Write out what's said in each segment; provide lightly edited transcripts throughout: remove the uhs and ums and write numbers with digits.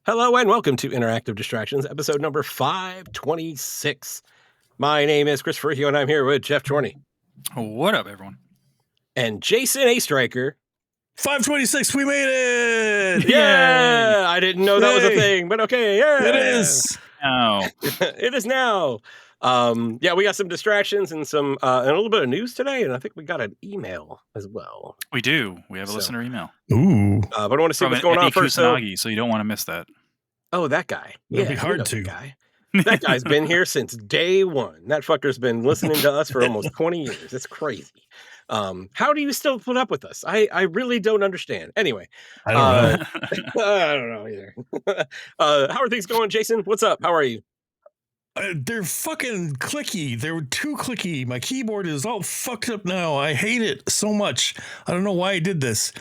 Hello and welcome to Interactive Distractions, episode number 526. My name is Chris Ferrigio, and I'm here with Jeff Chorney. What up, everyone? And Jason A. Striker. 526, we made it! Yeah! I didn't know that was a thing, but okay, yeah! It is! Oh. It is now! Yeah, we got some distractions and and a little bit of news today, and I think we got an email as well. We do. We have a listener email. Ooh. But I want to see what's going on first. So you don't want to miss that. Oh, that guy. That'd be hard to. That guy's been here since day one. That fucker's been listening to us for almost 20 years. It's crazy. How do you still put up with us? I really don't understand. Anyway. I don't know. I don't know either. How are things going, Jason? What's up? How are you? They're fucking clicky. They're too clicky. My keyboard is all fucked up now. I hate it so much. I don't know why I did this.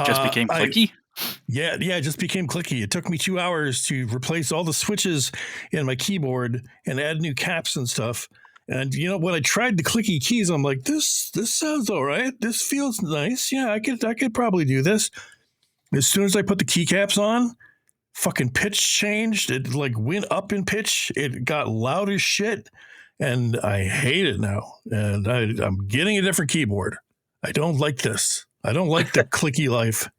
Just became clicky? Yeah, it just became clicky. It took me 2 hours to replace all the switches in my keyboard and add new caps and stuff. And you know, when I tried the clicky keys, I'm like, this sounds all right. This feels nice. Yeah, I could probably do this. As soon as I put the keycaps on, fucking pitch changed. It like went up in pitch. It got loud as shit, and I hate it now. And I'm getting a different keyboard. I don't like this. I don't like the clicky life.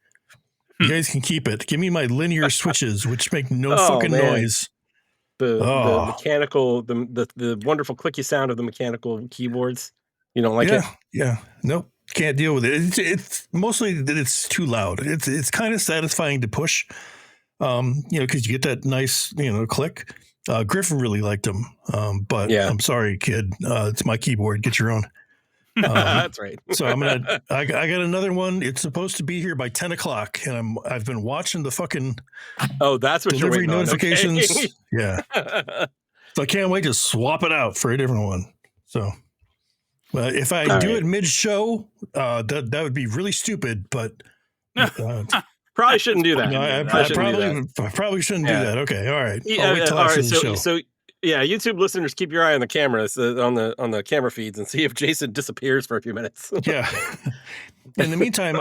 You guys can keep it. Give me my linear switches, which make no fucking noise. The mechanical, the wonderful clicky sound of the mechanical keyboards. You don't like it? Yeah. Nope. Can't deal with it. It's mostly that it's too loud. It's kind of satisfying to push. Because you get that nice, click. Griffin really liked them. But yeah. I'm sorry, kid. It's my keyboard. Get your own. That's right. So I got another one. It's supposed to be here by 10 o'clock, and I've been watching the fucking that's what delivery you're notifications. Okay. Yeah. So I can't wait to swap it out for a different one. So if I do it mid-show, that would be really stupid, but probably shouldn't do that. No, I probably shouldn't do that. Okay, all right. I'll wait till after the show. So yeah, YouTube listeners, keep your eye on the cameras on the camera feeds and see if Jason disappears for a few minutes. Yeah. In the meantime,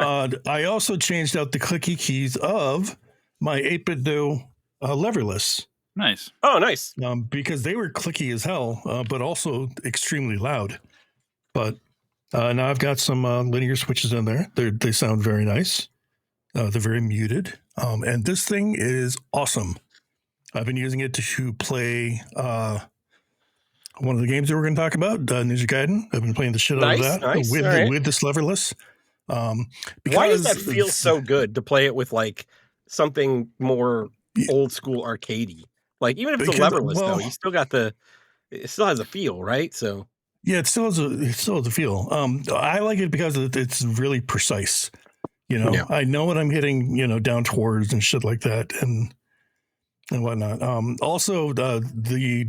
I also changed out the clicky keys of my 8-bit Do leverless. Nice. Oh, nice. Because they were clicky as hell, but also extremely loud. But now I've got some linear switches in there. They sound very nice. They're very muted. And this thing is awesome. I've been using it to play one of the games that we're going to talk about, Ninja Gaiden. I've been playing the shit out of that with this leverless. Why does that feel so good to play it with like something more old school arcadey? Like even if it's a leverless, though, you still got it still has a feel, right? So yeah, it still has a feel. I like it because it's really precise. I know what I'm hitting, down towards and shit like that, and whatnot. Also, the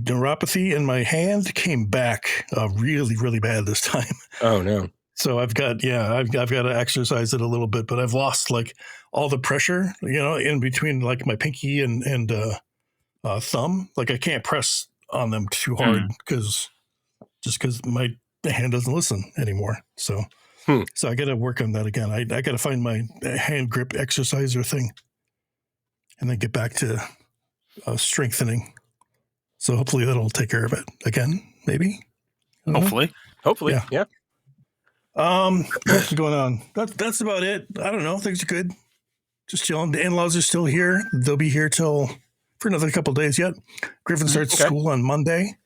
neuropathy in my hand came back really, really bad this time. Oh no! So I've got to exercise it a little bit, but I've lost like all the pressure, in between like my pinky and thumb. Like I can't press on them too hard because my hand doesn't listen anymore. So I got to work on that again. I got to find my hand grip exerciser thing, and then get back to strengthening. So hopefully that'll take care of it again. Maybe. Hopefully, yeah. What's going on? That's about it. I don't know. Things are good. Just chilling. The in-laws are still here. They'll be here for another couple of days yet. Griffin starts school on Monday.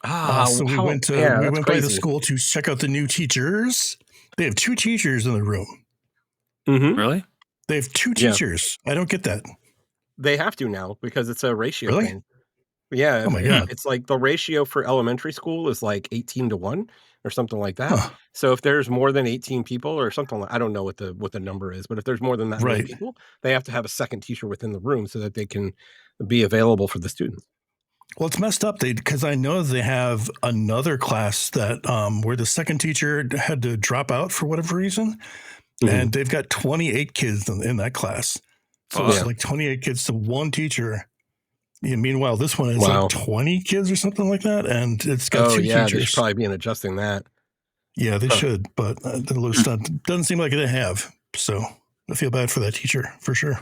So we went by the school to check out the new teachers. They have 2 teachers in the room. Mm-hmm. Really? They have 2 teachers. I don't get that. They have to now because it's a ratio really? thing. Yeah. Oh my God. It's like the ratio for elementary school is like 18-1 or something like that. Huh. So if there's more than 18 people or something, I don't know what the number is, but if there's more than that many people, they have to have a second teacher within the room so that they can be available for the students. Well, it's messed up because I know they have another class that where the second teacher had to drop out for whatever reason. Mm-hmm. And they've got 28 kids in that class. So it's like 28 kids to one teacher. Yeah, meanwhile, this one is like 20 kids or something like that. And it's got 2 teachers. They should probably be adjusting that. Yeah, they should. But it doesn't seem like they have. So I feel bad for that teacher for sure.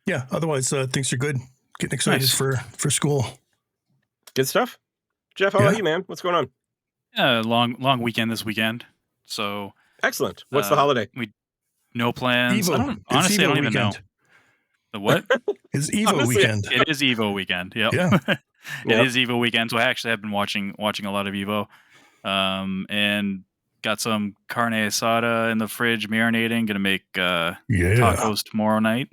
Yeah. Otherwise, things are good. Getting excited for school. Good stuff. Jeff, how about you, man? What's going on? Long weekend this weekend. So excellent. What's the holiday? No plans. Evo. Honestly, I don't even weekend. know. The what? It's Evo Honestly, weekend. It is Evo weekend. Yep. Yeah. It is Evo weekend. So I actually have been watching a lot of Evo, and got some carne asada in the fridge marinating. Gonna make tacos tomorrow night.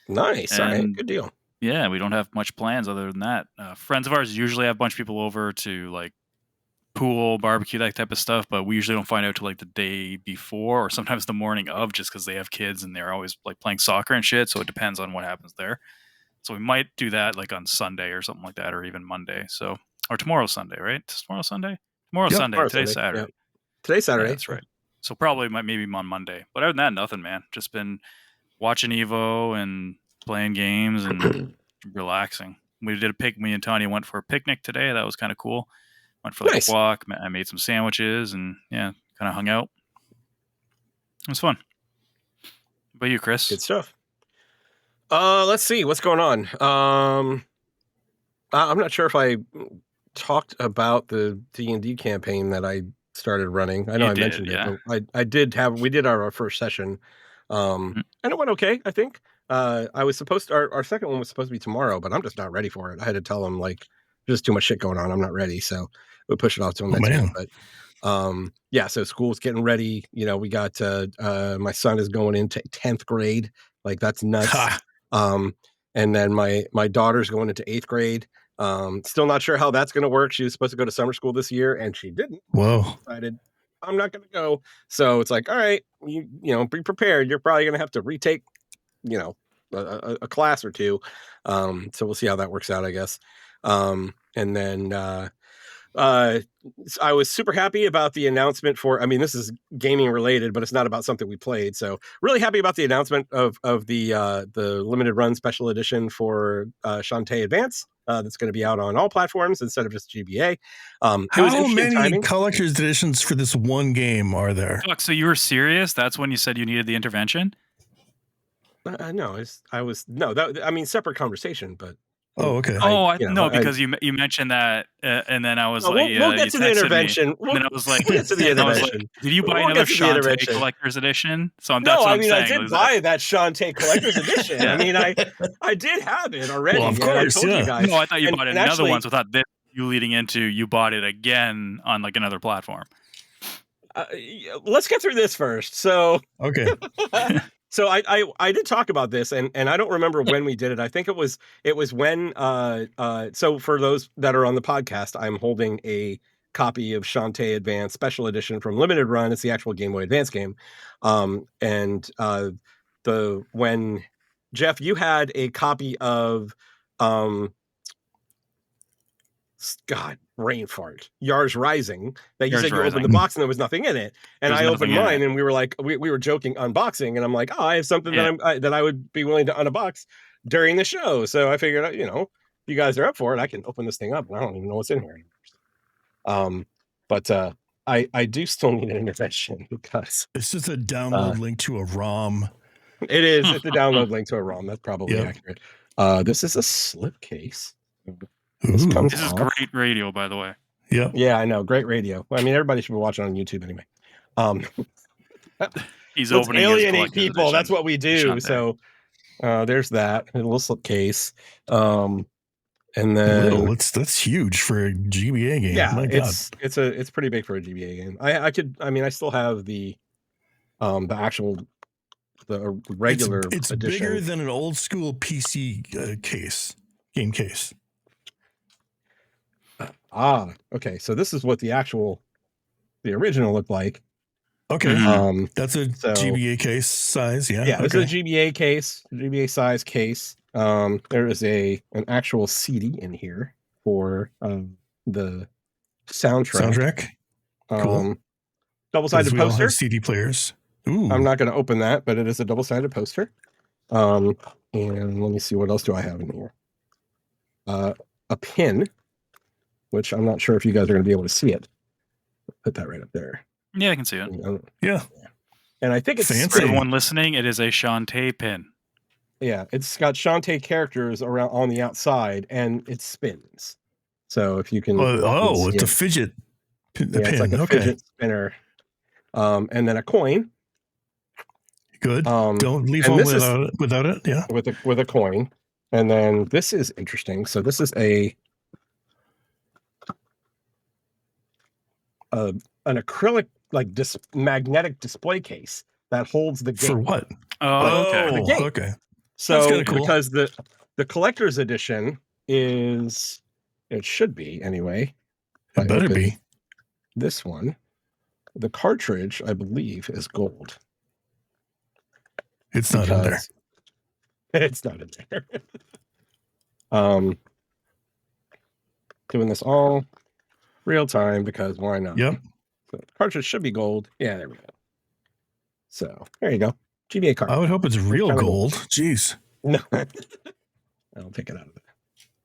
Nice. All right. Good deal. Yeah, we don't have much plans other than that. Friends of ours usually have a bunch of people over to like pool, barbecue, that type of stuff, but we usually don't find out till like the day before or sometimes the morning of, just because they have kids and they're always like playing soccer and shit. So it depends on what happens there. So we might do that like on Sunday or something like that, or even Monday. So, or tomorrow's Sunday, right? Tomorrow's Sunday? Tomorrow's Sunday. Today's Saturday. Yep. Today's Saturday. Yeah, that's right. So probably maybe on Monday. But other than that, nothing, man. Just been watching Evo and playing games and relaxing. Me and Tanya went for a picnic today. That was kind of cool. Went for like a walk. I made some sandwiches and kind of hung out. It was fun. What about you, Chris? Good stuff. Let's see what's going on. I'm not sure if I talked about the D&D campaign that I started running. I know I mentioned it, but we did our first session. And it went okay, I think. I was supposed to, our second one was supposed to be tomorrow, but I'm just not ready for it. I had to tell him like there's too much shit going on. I'm not ready. So we'll push it off to him next week. But yeah, so school's getting ready. You know, we got my son is going into 10th grade. Like that's nuts. And then my daughter's going into 8th grade. Still not sure how that's going to work. She was supposed to go to summer school this year and she didn't. Whoa. She decided I'm not going to go. So it's like, all right, you know, be prepared. You're probably going to have to retake, you know, a class or two. So we'll see how that works out, I guess. And then I was super happy about the announcement for, I mean, this is gaming related, but it's not about something we played. So really happy about the announcement of the limited run special edition for Shantae Advance. That's going to be out on all platforms instead of just GBA. How many collector's editions for this one game are there? Fuck, so you were serious? That's when you said you needed the intervention? No, I mean, separate conversation, but. Oh, okay. Because you mentioned that, and then I was like, we'll get to the intervention. And then I was like, we'll get to the intervention. Did you buy another Shantae collector's edition? So I did buy that Shantae collector's edition. I mean, I did have it already. Well, of course, I told you guys. No, I thought you bought another one. So I thought this you leading into you bought it again on like another platform. Let's get through this first. So okay. So I did talk about this and I don't remember when we did it. I think it was when so for those that are on the podcast, I'm holding a copy of Shantae Advance Special Edition from Limited Run. It's the actual Game Boy Advance game. When Jeff, you had a copy of brain fart. Yars Rising. That you said you opened the box and there was nothing in it. And I opened mine and we were like, we were joking unboxing, and I'm like, oh, I have something that I would be willing to unbox during the show. So I figured, you know, if you guys are up for it, I can open this thing up. And I don't even know what's in here anymore. But I do still need an intervention because this is a download link to a ROM. It is. It's a download link to a ROM. That's probably accurate. This is a slipcase. This is great radio, by the way. Yeah, I know. Great radio. I mean, everybody should be watching on YouTube anyway. He's let's opening alienate people. That's what we do. So there's that. A little slipcase. And then that's huge for a GBA game. Yeah, my God. It's pretty big for a GBA game. I still have the actual regular it's edition. Bigger than an old school PC game case. Okay. So this is what the original looked like. Okay. That's a GBA case size. Yeah. Yeah. This is a GBA case, GBA size case. There is an actual CD in here for the soundtrack. Cool. Double-sided poster. CD players. Ooh. I'm not going to open that, but it is a double-sided poster. And let me see, what else do I have in here? A pin, which I'm not sure if you guys are going to be able to see it. Put that right up there. Yeah, I can see it. Yeah. And I think it's fancy. For everyone listening, it is a Shantae pin. Yeah, it's got Shantae characters around on the outside, and it spins. So if you can, it's a fidget pin. It's like a fidget spinner, and then a coin. Good. Don't leave home without it. Yeah, with a coin, and then this is interesting. So this is an acrylic magnetic display case that holds the game. For what? Oh, okay. The game. Okay. So cool. Because the collector's edition is, it should be anyway. It better be. This one, the cartridge, I believe, is gold. It's not in there. It's not in there. Doing this all real time because why not? Yep. So the cartridge should be gold. Yeah, there we go. So there you go. GBA card. I would hope it's real gold. Jeez. No, I'll take it out of there.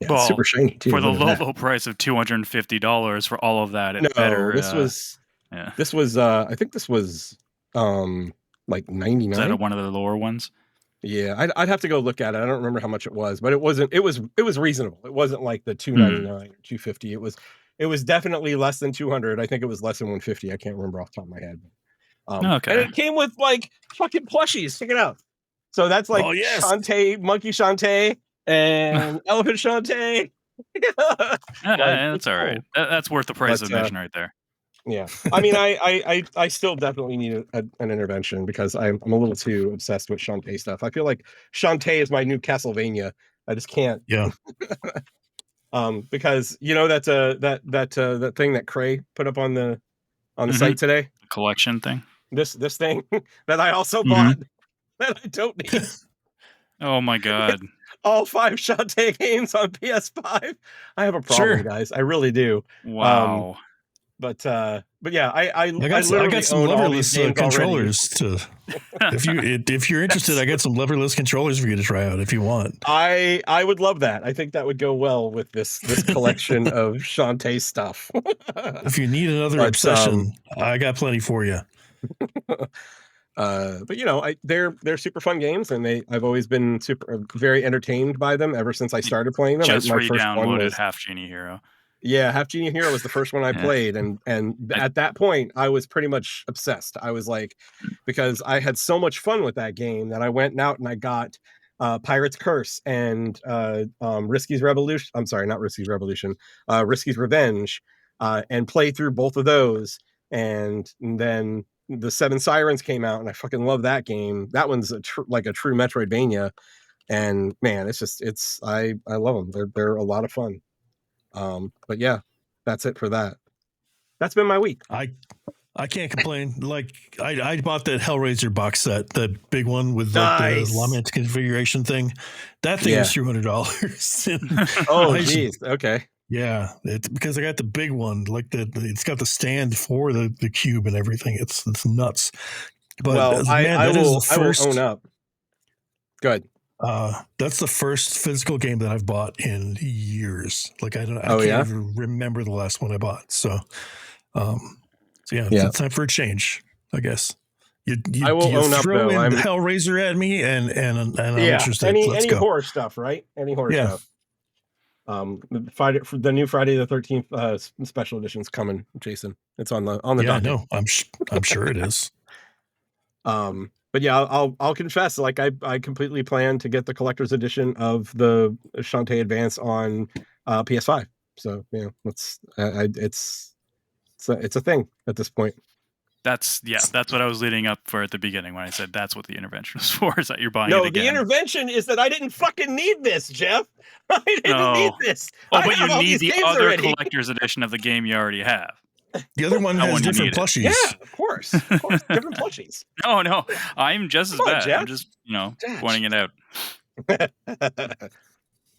Yeah, well, it's super shiny too. For the low price of $250 for all of that, it better. This was. I think this was like 99. Is that one of the lower ones? Yeah, I'd have to go look at it. I don't remember how much it was, but it wasn't. It was reasonable. It wasn't like the $299 or $250. It was definitely less than $200. I think it was less than $150. I can't remember off the top of my head. Okay. And it came with like fucking plushies. Check it out. So that's like Shantae, Monkey Shantae, and Elephant Shantae. That's all right. That's worth the price of admission right there. Yeah, I mean, I still definitely need an intervention because I'm a little too obsessed with Shantae stuff. I feel like Shantae is my new Castlevania. I just can't. Yeah. Because that thing that Cray put up on the site today. The collection thing. This thing that I also bought that I don't need. Oh my god! All 5 Shantae games on PS5. I have a problem, guys. I really do. Wow. But yeah, I got some leverless controllers to. If you're interested, I got some leverless controllers for you to try out if you want. I would love that. I think that would go well with this collection of Shantae stuff. If you need another obsession, I got plenty for you. But they're super fun games, and I've always been very entertained by them ever since I started playing them. Just re-downloaded Half Genie Hero. Yeah, Half Genie Hero was the first one I played, and at that point I was pretty much obsessed. I was like, because I had so much fun with that game that I went out and I got Pirate's Curse and Risky's Revolution. I'm sorry, not Risky's Revolution, Risky's Revenge, and played through both of those. And then the 7 Sirens came out, and I fucking love that game. That one's like a true Metroidvania, and man, I love them. They're a lot of fun. But yeah, that's it for that. That's been my week. I can't complain. Like I bought that Hellraiser box set, the big one with the Labyrinth configuration thing. That thing was $200. Oh, jeez. Okay. Yeah, it's because I got the big one, like it's got the stand for the cube and everything. It's nuts. But I will own up. Good. That's the first physical game that I've bought in years. Like I can't even remember the last one I bought. So it's time for a change, I guess. I will own up though. Hellraiser at me and I'm interested. Any horror stuff, right? Any horror stuff. The new Friday the 13th special edition's coming, Jason. It's on the docket. I know. I'm sure it is. But yeah, I'll confess, like I completely plan to get the collector's edition of the Shantae Advance on PS5. So it's a thing at this point. That's what I was leading up for at the beginning when I said that's what the intervention was for, is that you're buying it again. No, the intervention is that I didn't fucking need this, Jeff. I didn't need this. Oh, but you need the other collector's edition of the game you already have. The other one has different plushies. Yeah, of course. Different plushies. No, I'm just as bad. Jeff. I'm just, pointing it out.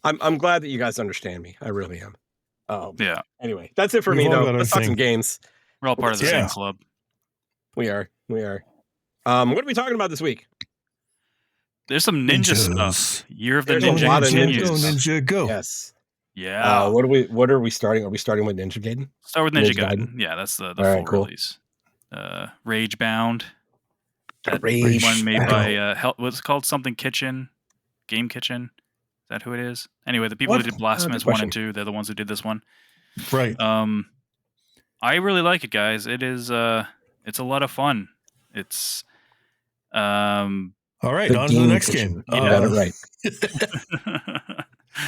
I'm glad that you guys understand me. I really am. Yeah. Anyway, that's it for me, though. Let's talk some games. We're all part of the same club. We are. What are we talking about this week? There's some ninja stuff. Year of the Ninja continues. Ninja Go. Yes. Yeah. What are we starting? Are we starting with Ninja Gaiden? Start with Ninja Gaiden. Yeah, that's the full release. Ragebound. That one made by what's it called? Something Kitchen. Game Kitchen. Is that who it is? Anyway, the people who did Blasphemous 1 and 2, they're the ones who did this one. Right. I really like it, guys. It is it's a lot of fun. It's all right, on to the next game. You got it right.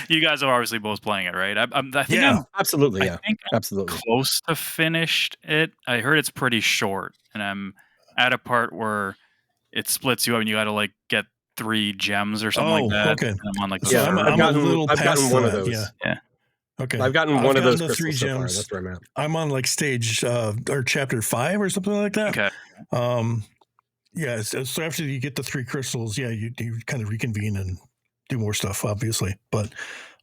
You guys are obviously both playing it, right? I think absolutely. I think absolutely close to finished it. I heard it's pretty short, and I'm at a part where it splits you up, and you got to like get 3 gems or something like that. Okay. And I'm on like so I'm a little past gotten one of that. those. Yeah. Okay. I've gotten one of those crystals 3 gems. So far. That's where I'm at. I'm on like stage or chapter 5 or something like that. Okay. Yeah. So after you get the 3 crystals, you kind of reconvene and do more stuff, obviously. But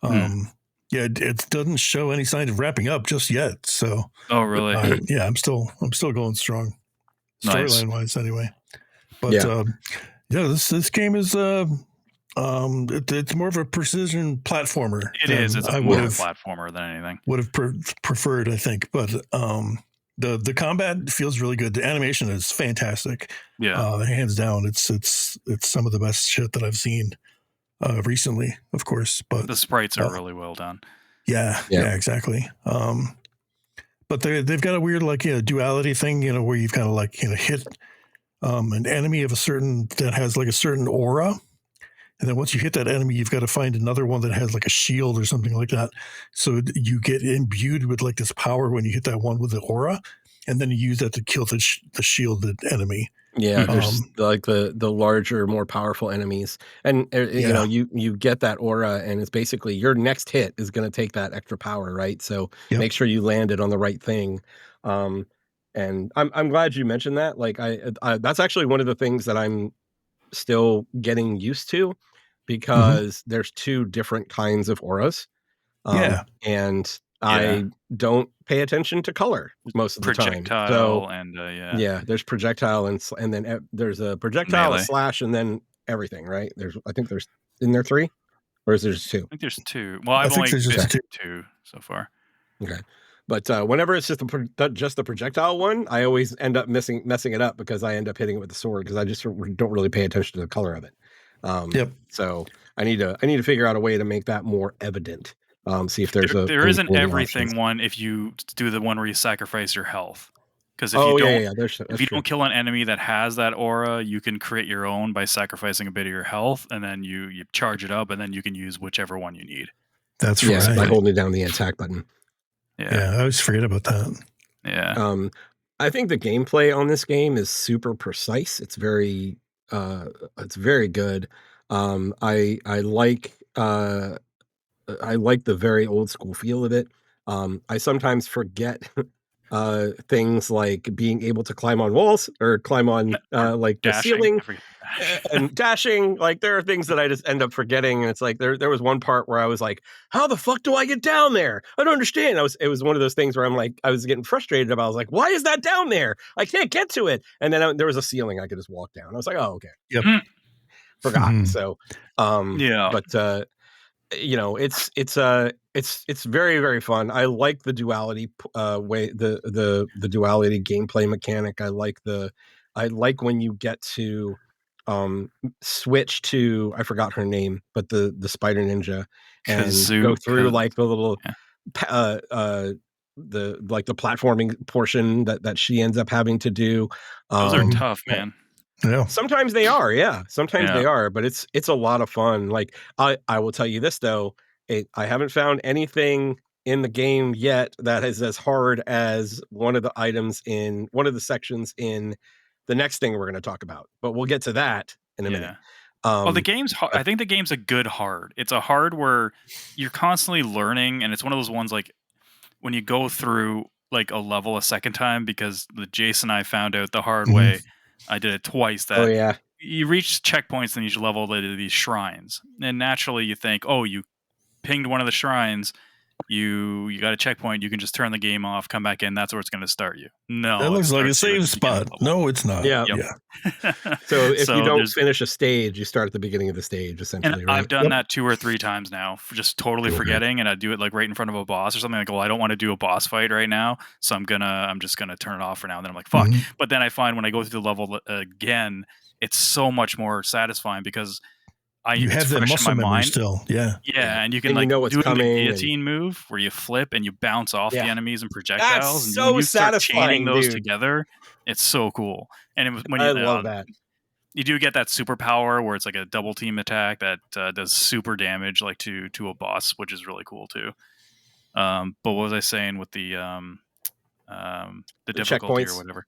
it doesn't show any signs of wrapping up just yet. So really? I'm still going strong, storyline wise, anyway. But this game is it's more of a precision platformer. It is. It's more of a platformer than anything. Would have preferred, I think, but the combat feels really good. The animation is fantastic. Yeah, hands down, it's some of the best shit that I've seen recently, of course. But the sprites are really well done. Yeah, exactly. But they've got a weird duality thing, where you've kind of hit an enemy of a certain that has like a certain aura. And then once you hit that enemy, you've got to find another one that has like a shield or something like that. So you get imbued with like this power when you hit that one with the aura, and then you use that to kill the shielded enemy. Yeah, there's like the larger, more powerful enemies, and you get that aura, and it's basically your next hit is going to take that extra power, right? So make sure you land it on the right thing. And I'm glad you mentioned that. Like I that's actually one of the things that I'm still getting used to, because there's 2 different kinds of auras. And I don't pay attention to color most of the time. So there's projectile and then there's a projectile, a slash, and then everything, right? I think there's 3, or is there just 2? I think there's 2. Well, I've only just 2 so far. Okay. But whenever it's just the projectile one, I always end up messing it up, because I end up hitting it with the sword, because I just don't really pay attention to the color of it. So I need to figure out a way to make that more evident. See if there is an everything one if you do the one where you sacrifice your health. Because if you don't kill an enemy that has that aura, you can create your own by sacrificing a bit of your health, and then you charge it up, and then you can use whichever one you need. That's right. By holding down the attack button. Yeah, I always forget about that. Yeah. I think the gameplay on this game is super precise. It's very good. I like the very old school feel of it. I sometimes forget things like being able to climb on walls, or climb on like the ceiling, and dashing. Like there are things that I just end up forgetting, and it's like there was one part where I was like, how the fuck do I get down there? I don't understand. It was one of those things where I'm like, I was getting frustrated about. I was like, why is that down there? I can't get to it. And then there was a ceiling I could just walk down. I was like, oh, okay. Yep. Forgot. So but it's very, very fun. I like the duality way, the duality gameplay mechanic. I like when you get to switch to, I forgot her name, but the spider ninja, and go through like the little the platforming portion that she ends up having to do. Those are tough, man. Yeah. Sometimes they are, sometimes they are, but it's a lot of fun. Like I will tell you this though, I haven't found anything in the game yet that is as hard as one of the items in one of the sections in the next thing we're going to talk about, but we'll get to that in a minute. Well, the game's hard. I think the game's a good hard. It's a hard where you're constantly learning, and it's one of those ones like when you go through like a level a second time, because Jason and I found out the hard way. I did it twice. You reach checkpoints and you level these shrines, and naturally you think, oh, you pinged one of the shrines, you got a checkpoint, you can just turn the game off, come back in, that's where it's going to start you. No, that looks like a save spot. No, it's not. So if you don't finish a stage, you start at the beginning of the stage, essentially. And I've done that 2 or 3 times now, just totally forgetting, and I do it like right in front of a boss or something. Like, well, I don't want to do a boss fight right now, so I'm just gonna turn it off for now. And then I'm like, fuck. But then I find when I go through the level again, it's so much more satisfying, because you have that muscle memory still. Yeah. Yeah, and you can and you like know what's do the coming. guillotine move where you flip and you bounce off the enemies and projectiles, and so when you start chaining satisfying, those dude. together, it's so cool. And when I love that. You do get that superpower where it's like a double team attack that does super damage, like to a boss, which is really cool too. But what was I saying with the difficulty or checkpoints. whatever?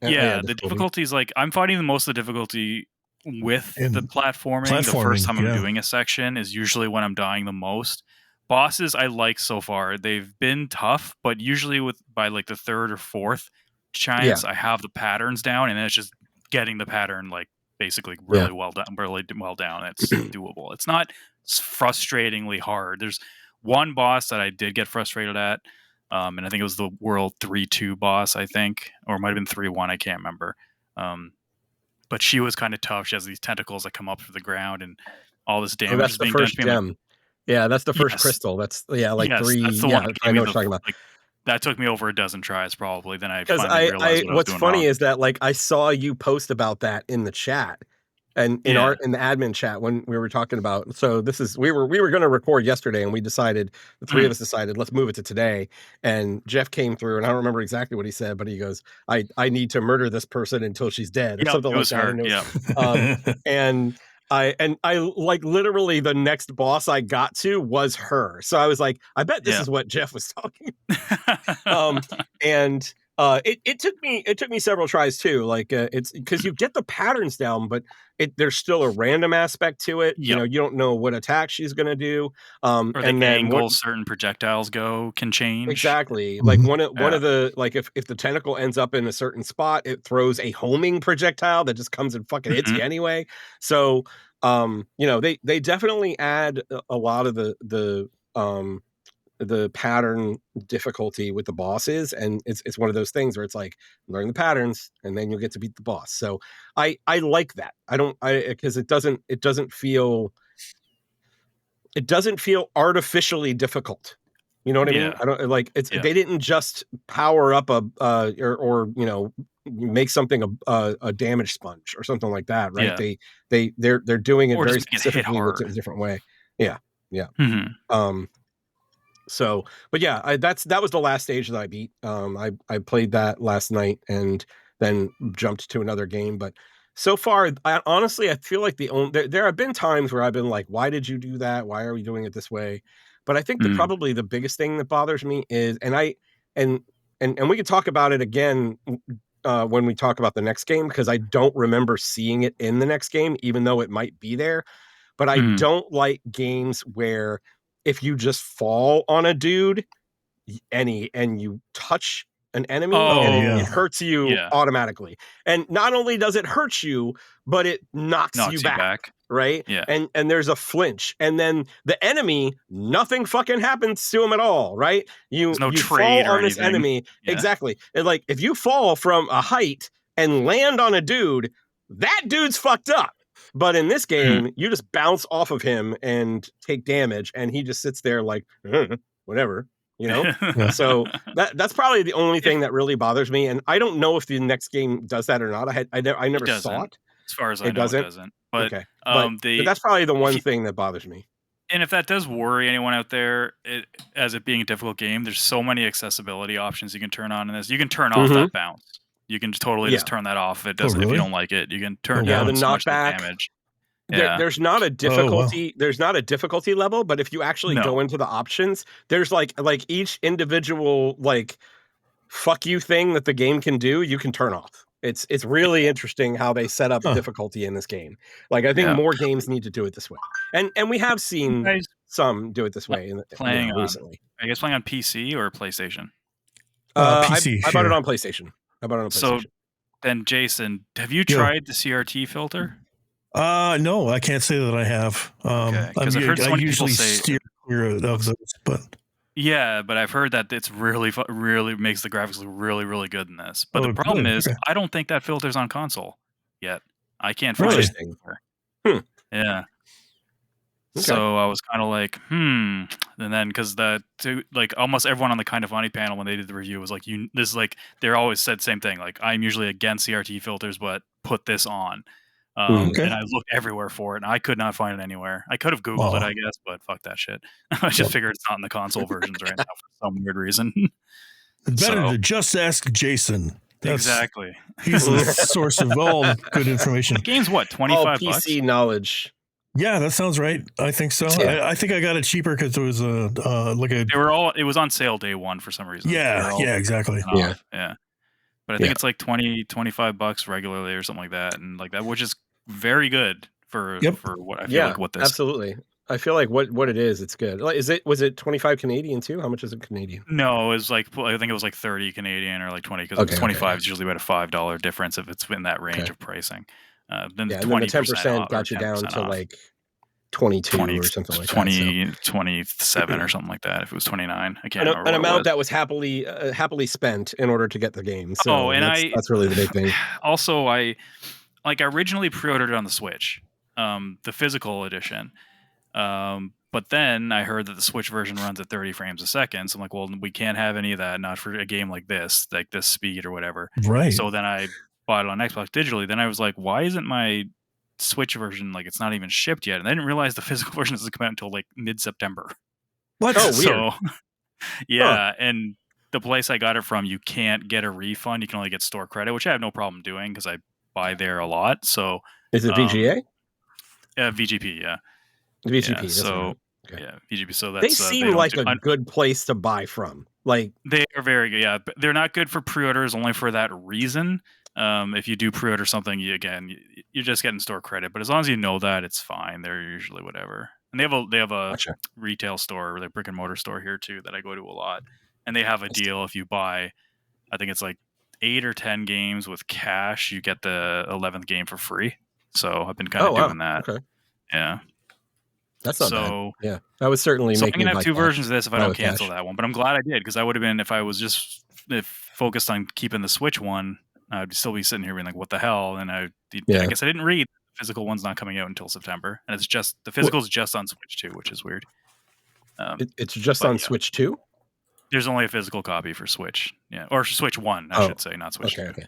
Yeah, The difficulty is like I'm finding the most of the difficulty with the platforming. The first time I'm doing a section is usually when I'm dying the most. Bosses I like so far. They've been tough, but usually by like the third or fourth chance, I have the patterns down, and then it's just getting the pattern like basically really well done. It's doable. It's not frustratingly hard. There's one boss that I did get frustrated at. And I think it was the World 3-2 boss, I think, or it might have been 3-1. I can't remember. But she was kind of tough. She has these tentacles that come up through the ground, and all this damage is being done to me. Gem. Yeah, that's the first crystal. That's three. That's the one that I know what you're talking about. Like, that took me over a dozen tries, probably. Then I finally realized what I was doing what's funny wrong. is that like I saw you post about that in the chat. And in the admin chat when we were talking about, so this is we were going to record yesterday, and we decided the three of us decided let's move it to today. And Jeff came through, and I don't remember exactly what he said, but he goes, "I need to murder this person until she's dead," or something like that. And I like literally the next boss I got to was her, so I was like, I bet this is what Jeff was talking. And it took me several tries too. Like it's because you get the patterns down, but there's still a random aspect to it. You know, you don't know what attack she's gonna do. Or the angle certain projectiles can change. Exactly. Like one of the like if the tentacle ends up in a certain spot, it throws a homing projectile that just comes and fucking hits you anyway. So they definitely add a lot of the pattern difficulty with the bosses, and it's one of those things where it's like learn the patterns and then you'll get to beat the boss. So I like that. Because it doesn't feel artificially difficult. You know what I mean? I don't like they didn't just power up or make something a damage sponge or something like that, right? They're doing it very specifically with a different way. Yeah. So, but yeah, that was the last stage that I beat. I played that last night and then jumped to another game. But so far, honestly, I feel like there have been times where I've been like, why did you do that? Why are we doing it this way? But I think that probably the biggest thing that bothers me is, and we can talk about it again when we talk about the next game, because I don't remember seeing it in the next game, even though it might be there. But I don't like games where if you just fall on a dude and you touch an enemy, it hurts you automatically. And not only does it hurt you, but it knocks you back. Right? Yeah. And there's a flinch. And then the enemy, nothing fucking happens to him at all, right? There's no you trade fall or on this anything. enemy. Yeah. Exactly. And like if you fall from a height and land on a dude, that dude's fucked up. But in this game, you just bounce off of him and take damage, and he just sits there like, whatever, you know? So that's probably the only thing that really bothers me. And I don't know if the next game does that or not. I never saw it. As far as I know, it doesn't. But, okay. But that's probably the one thing that bothers me. And if that does worry anyone out there, as it being a difficult game, there's so many accessibility options you can turn on in this. You can turn off that bounce. You can totally just turn that off if it doesn't. If you don't like it, you can turn down so much of the damage. There's not a difficulty. There's not a difficulty level, but if you actually go into the options, there's like each individual like fuck you thing that the game can do, you can turn off. It's really interesting how they set up difficulty in this game. Like I think more games need to do it this way, and we have seen some do it this way recently. Are you guys playing on PC or PlayStation? PC. I bought it on PlayStation. So then, Jason, have you tried the CRT filter? No, I can't say that I have. Because I've heard so many usually people say steer clear of those, but but I've heard that it's really makes the graphics look really, really good in this. But the problem is, I don't think that filter's on console yet. I can't find it. Yeah. Okay. So I was kind of like, and then because like almost everyone on the Kind of Funny panel when they did the review was like, they're always said the same thing. Like I'm usually against CRT filters, but put this on. And I looked everywhere for it, and I could not find it anywhere. I could have Googled it, I guess, but fuck that shit. I just figured it's not in the console versions right now for some weird reason. It's better to just ask Jason. Exactly. He's the source of all good information. The game's what, $25? PC knowledge. Yeah, that sounds right. I think so. Yeah. I think I got it cheaper because it was it was on sale day one for some reason. Yeah, exactly. Yeah. But I think it's like $25 regularly or something like that, and like that, which is very good for what I feel like what this. Absolutely. I feel like what it is, it's good. Like, was it 25 Canadian too? How much is it Canadian? No, it was like, I think it was like 30 Canadian or like 20, because 25 is usually about a $5 difference if it's in that range of pricing. Then the 10% got you down to like 22 or something like 27 or something like that. If it was 29, I can't remember. An amount that was happily spent in order to get the game. So that's really the big thing. Also, I originally pre-ordered it on the Switch, the physical edition. But then I heard that the Switch version runs at 30 frames a second. So I'm like, well, we can't have any of that, not for a game like this speed or whatever. Right. So then I bought it on Xbox digitally. Then I was like, why isn't my Switch version, like, it's not even shipped yet? And I didn't realize the physical version doesn't come out until like mid-September. What? Oh, weird. So, yeah. And the place I got it from, you can't get a refund. You can only get store credit, which I have no problem doing because I buy there a lot. So is it VGA? VGP, yeah. VGP. Yeah, so VGP. So that's they seem like a good place to buy from. Like, they are very good. Yeah, but they're not good for pre-orders only for that reason. If you do pre-order something, you're just getting store credit. But as long as you know that, it's fine. They're usually whatever. And they have a retail store, like brick and mortar store here too, that I go to a lot. And they have a deal if you buy, I think it's like 8 or 10 games with cash, you get the 11th game for free. So I've been kind of doing that. Okay. Yeah. That's not bad. Yeah, that was certainly. So I'm gonna have 2 versions of this if I don't cancel that one. But I'm glad I did, because I would have been, if I was just focused on keeping the Switch one, I'd still be sitting here being like, what the hell? And I guess I didn't read the physical one's not coming out until September, and it's just the physical's just on Switch 2, which is weird. It's just on Switch 2. There's only a physical copy for Switch, or Switch 1, I should say, not Switch 2. Okay.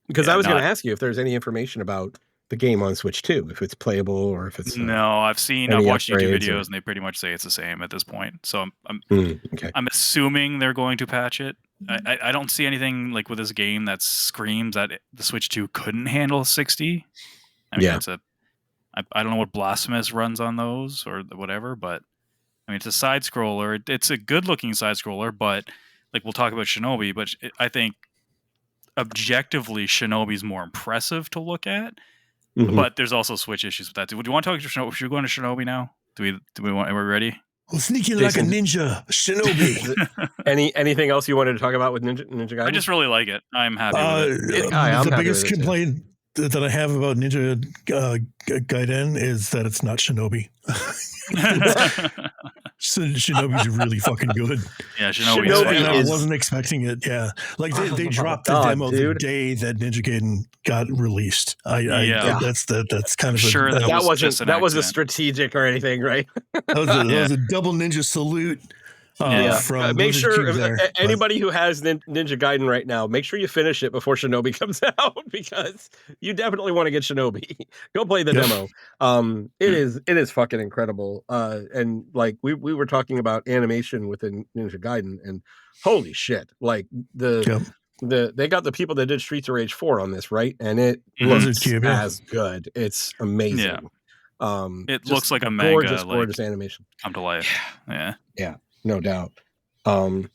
Because I was going to ask you if there's any information about the game on Switch 2, if it's playable or if it's no. I've watched YouTube videos and they pretty much say it's the same at this point. So I'm assuming they're going to patch it. I don't see anything like with this game that screams that the Switch 2 couldn't handle 60. I mean, I don't know what Blasphemous runs on those or whatever, but I mean, it's a side scroller. It's a good looking side scroller, but like, we'll talk about Shinobi, but I think objectively Shinobi's more impressive to look at. But there's also Switch issues with that too. Do you want to talk to Shinobi? Should we go into Shinobi now? Do we want? Are we ready? We'll sneak in like a ninja, Shinobi. Anything else you wanted to talk about with Ninja Gaiden? I just really like it. I'm happy with it. The biggest complaint that I have about Ninja Gaiden is that it's not Shinobi. Shinobi's really fucking good. Yeah, Shinobi I wasn't expecting it. Yeah, like they dropped the demo the day that Ninja Gaiden got released. That's kind of sure that wasn't strategic or anything, right? That was a double ninja salute. From make sure anybody who has Ninja Gaiden right now, make sure you finish it before Shinobi comes out, because you definitely want to get Shinobi. Go play the demo. It is fucking incredible. And like we were talking about animation within Ninja Gaiden, and holy shit, like they got the people that did Streets of Rage 4 on this, right? And it looks as good. It's amazing. It looks like a manga, gorgeous animation come to life. Yeah. No doubt. But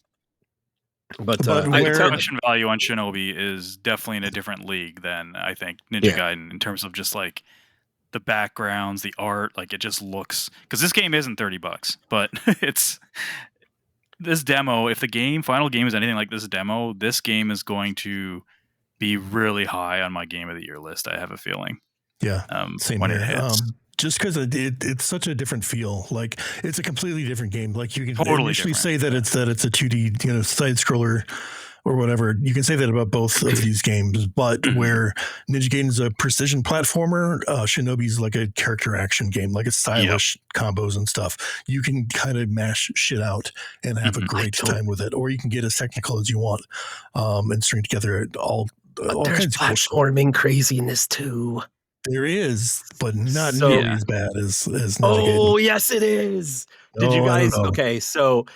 the production value on Shinobi is definitely in a different league than I think Ninja Gaiden, in terms of just like the backgrounds, the art. Like, it just looks, because this game isn't $30, but it's this demo. If the final game is anything like this demo, this game is going to be really high on my game of the year list. I have a feeling. Yeah. Same when it hits. Just because it's such a different feel, like it's a completely different game. Like, you can initially say that it's a 2D, side scroller or whatever. You can say that about both of these games, but where Ninja Gaiden is a precision platformer, Shinobi's like a character action game, like it's stylish combos and stuff. You can kind of mash shit out and have a great time with it, or you can get as technical as you want and string together all kinds of platforming craziness too. There is, but not So- nearly as bad as Ninja Gaiden. Oh, yes, it is. Did you Oh, I don't guys? know. Okay, so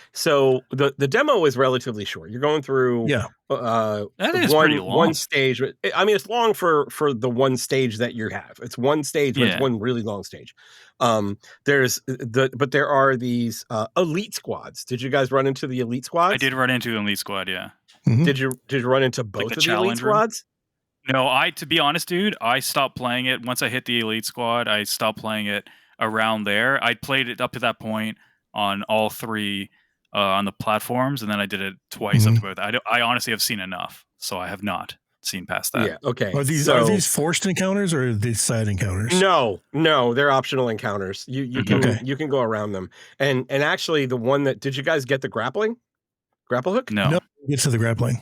the demo is relatively short. You're going through Yeah. I think it's pretty long. one stage. I mean, it's long for the one stage that you have. It's one stage, but it's Yeah. one really long stage. But there are these elite squads. Did you guys run into the elite squads? I did run into an elite squad, yeah. Mhm. Did you run into both the of the elite challenge room? squads? No, to be honest, dude, I stopped playing it. Once I hit the elite squad, I stopped playing it around there. I played it up to that point on all three on the platforms, and then I did it twice up to both. I honestly have seen enough, so I have not seen past that. Yeah. Okay. Are these forced encounters or are these side encounters? No, they're optional encounters. You can go around them. And actually, the one that did you guys get the grapple hook? No. Get to the grappling.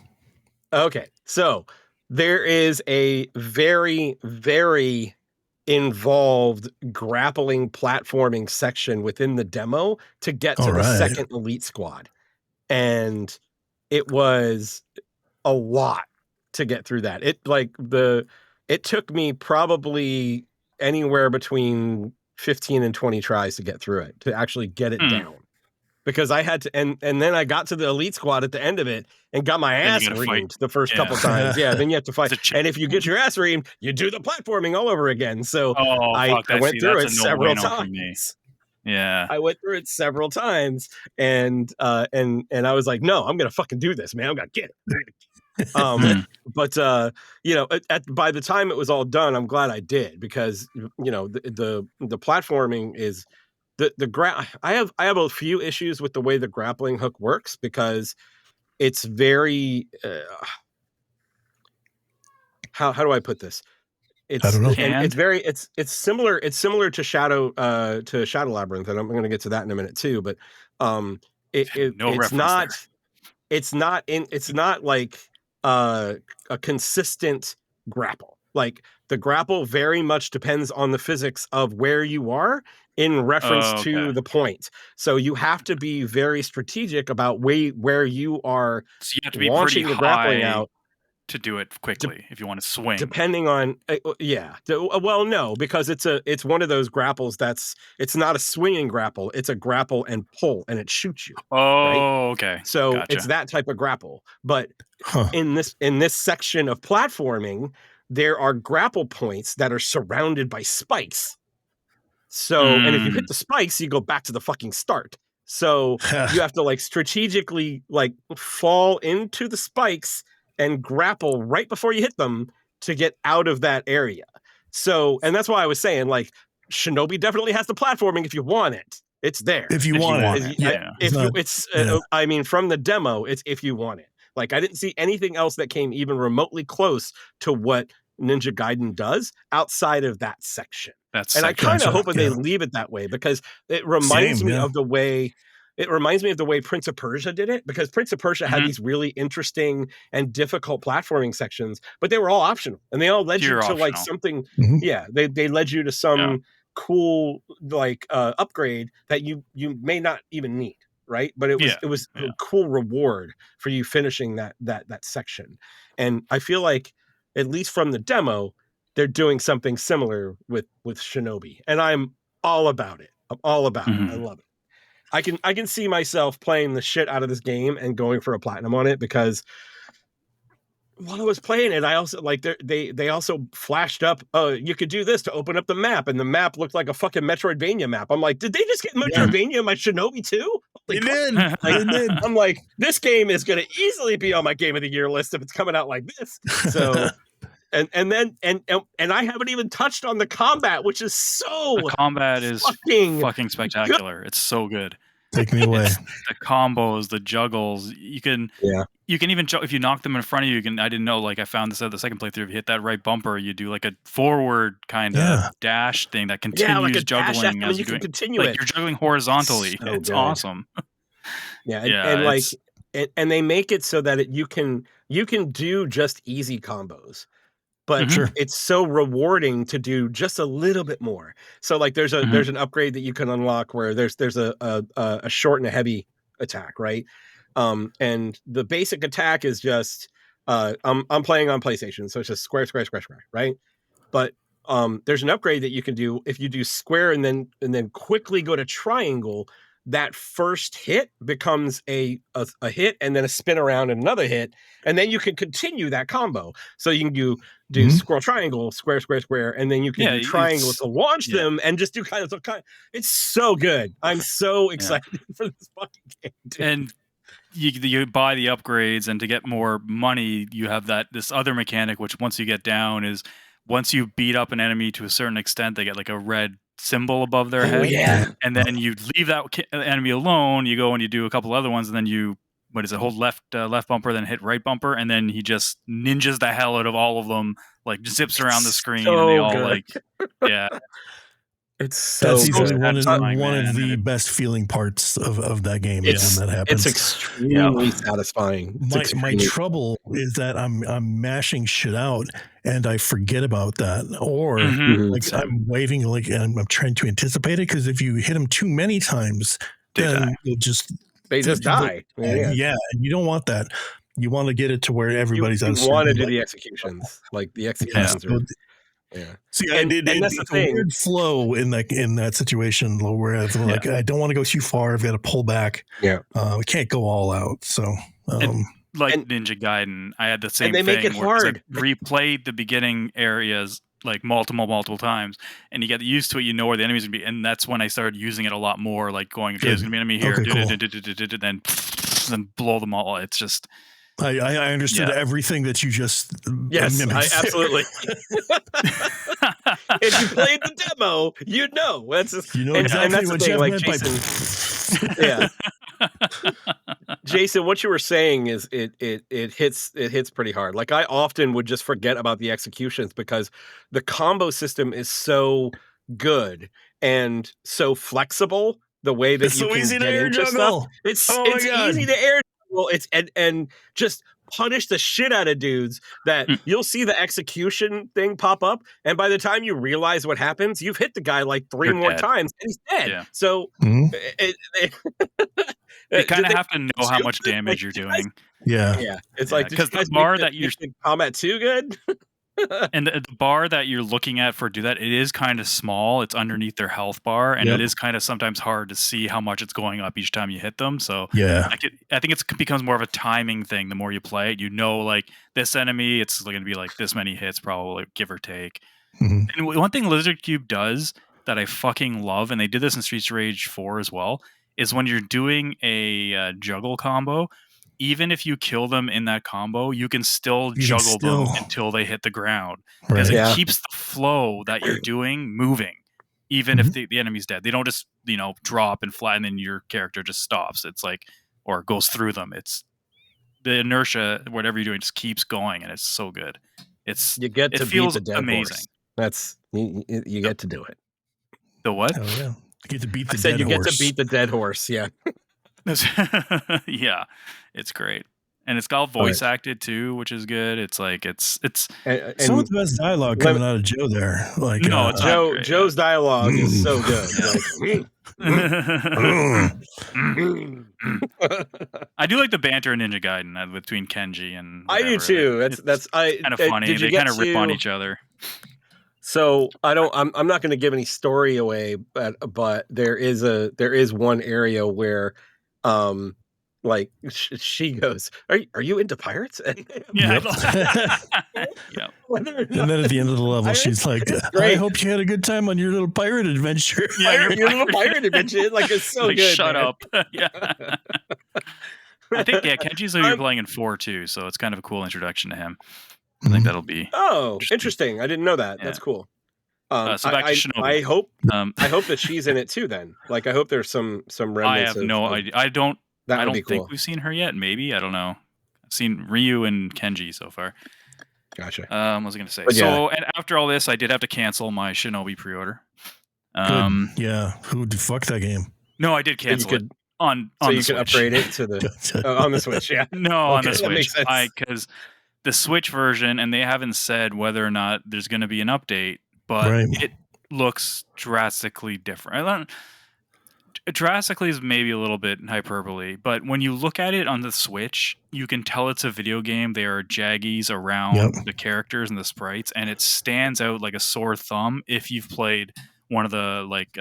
Okay, so there is a very, very involved grappling platforming section within the demo to get to the second elite squad. And it was a lot to get through that. It took me probably anywhere between 15 and 20 tries to get through it, to actually get it down. Because I had to, and then I got to the elite squad at the end of it and got my ass reamed the first couple times. Yeah, then you have to fight. And if you get your ass reamed, you do the platforming all over again. So I went through it several times. Yeah, I went through it several times, and I was like, no, I'm gonna fucking do this, man. I'm gonna get it. But by the time it was all done, I'm glad I did, because the platforming is. I have a few issues with the way the grappling hook works, because it's very how do I put this? I don't know. It's similar to Shadow Labyrinth, and I'm going to get to that in a minute too. But it's not like a consistent grapple. Like, the grapple very much depends on the physics of where you are in reference to the point. So you have to be very strategic about where you are. So you have to be launching pretty the grappling high out to do it quickly if you want to swing. Depending on well, no, because it's one of those grapples it's not a swinging grapple. It's a grapple and pull, and it shoots you. Oh, okay. So Gotcha. it's that type of grapple. But in this section of platforming, there are grapple points that are surrounded by spikes. So, and if you hit the spikes, you go back to the fucking start. So you have to strategically fall into the spikes and grapple right before you hit them to get out of that area. So, and that's why I was saying, Shinobi definitely has the platforming if you want it. It's there. If you want it. Yeah. I mean, from the demo, it's if you want it. I didn't see anything else that came even remotely close to what Ninja Gaiden does outside of that section. I kind of hope they leave it that way, because it reminds me of the way Prince of Persia did it, because Prince of Persia had these really interesting and difficult platforming sections, but they were all optional, and they all led you to something. Yeah, they led you to some cool upgrade that you may not even need, right? But it was a cool reward for you finishing that section. And I feel like, at least from the demo, they're doing something similar with Shinobi, and I'm all about it. I'm all about it. I love it. I can see myself playing the shit out of this game and going for a platinum on it, because while I was playing it, I also they also flashed up, you could do this to open up the map, and the map looked like a fucking Metroidvania map. I'm like, did they just get Metroidvania in my Shinobi too? They did. I'm like, this game is going to easily be on my Game of the Year list if it's coming out like this. So. And I haven't even touched on the combat, which is the combat is fucking spectacular. It's so good. Take me away. The combos, the juggles. You can even if you knock them in front of you. I didn't know. I found this at the second playthrough. If you hit that right bumper, you do a forward kind of dash thing that continues juggling as you can continue it. You're juggling horizontally. So it's awesome. And they make it so that you can do just easy combos. But it's so rewarding to do just a little bit more. So there's an upgrade that you can unlock where there's a short and a heavy attack, right? And the basic attack is just I'm playing on PlayStation, so it's just square, right? But there's an upgrade that you can do if you do square and then quickly go to triangle. That first hit becomes a hit and then a spin around and another hit, and then you can continue that combo. So you can do square triangle, square square square, and then you can do triangle to launch them and just do kind of. It's so good. I'm so excited for this fucking game, dude. And you buy the upgrades, and to get more money, you have this other mechanic, which once you get down is once you beat up an enemy to a certain extent, they get like a red symbol above their head. Yeah. And then you leave that enemy alone. You go and you do a couple other ones, and then you hold left bumper, then hit right bumper, and then he just ninjas the hell out of all of them, like zips around the screen, and they all good. It's so that's easily one of the best feeling parts of that game when that happens. It's extremely satisfying. My trouble is that I'm mashing shit out and I forget about that, or I'm waiting, and I'm trying to anticipate it, because if you hit them too many times, then they just die. Yeah, and you don't want that. You want to get it to where everybody's you want to do the executions, like the executions are. Yeah. See, it's a weird flow in that situation where I don't want to go too far. I've got to pull back. Yeah. We can't go all out. So, Ninja Gaiden, I had the same thing. And they make it hard. I replayed the beginning areas like multiple times, and you get used to it. You know where the enemy's gonna be, and that's when I started using it a lot more. Like going, there's gonna be an enemy here, then blow them all. It's just. I understood everything that you just absolutely. If you played the demo, you'd know. Exactly that's what the thing, Jeff Jason. Jason, what you were saying is it hits pretty hard. Like, I often would just forget about the executions because the combo system is so good and so flexible. The way that you can get into stuff, it's easy to air. Well, it's and just punish the shit out of dudes that you'll see the execution thing pop up, and by the time you realize what happens, you've hit the guy like 3 more times and he's dead. Yeah. So you kind of have to know how much damage you're doing. Yeah. It's like, because the bar that you're combat too good. And the bar that you're looking at for do that, it is kind of small. It's underneath their health bar, and it is kind of sometimes hard to see how much it's going up each time you hit them. So I think it becomes more of a timing thing. The more you play it, like this enemy, it's going to be like this many hits, probably, give or take. And one thing Lizard Cube does that I fucking love, and they did this in Streets of Rage 4 as well, is when you're doing a juggle combo, even if you kill them in that combo, you can still juggle them until they hit the ground. Because it keeps the flow that you're doing moving, even if the enemy's dead. They don't just, drop and flatten and your character just stops. It's like, or goes through them. It's the inertia, whatever you're doing, just keeps going, and it's so good. You get to beat the dead amazing. Horse. That's you get to do it. The what? Oh yeah, you get to beat the dead horse. You get to beat the dead horse. Yeah. Yeah, it's great, and it's got voice acted too, which is good. It's like it's and some of the best dialogue coming out of Joe there. Like Joe's dialogue is so good. I do like the banter in Ninja Gaiden between Kenji and I do too. That's kind of funny. They kind of rip on each other. So I'm not going to give any story away, but there is one area where like she goes, are you into pirates? Yeah. And then at the end of the level, she's like, I hope you had a good time on your little pirate adventure. Yeah, your little pirate adventure. Like, it's so like, good. Shut man. up. Yeah. I think Kenji's who you're playing in 4 too, so it's kind of a cool introduction to him. I think that'll be interesting. I didn't know that. That's cool. So back to Shinobi. I hope that she's in it too. Then, like, I hope there's some remnants. I have no idea. I don't think cool. we've seen her yet. Maybe, I don't know. I've seen Ryu and Kenji so far. Gotcha. What was I going to say? So, and after all this, I did have to cancel my Shinobi pre-order. Yeah, who fuck that game? No, I did cancel it on so the you Switch. Could upgrade it to the on the Switch. Yeah, no, on the Switch. Because the Switch version, and they haven't said whether or not there's going to be an update, but it looks drastically different. drastically is maybe a little bit hyperbole, but when you look at it on the Switch, you can tell it's a video game. There are jaggies around the characters and the sprites, and it stands out like a sore thumb if you've played one of the like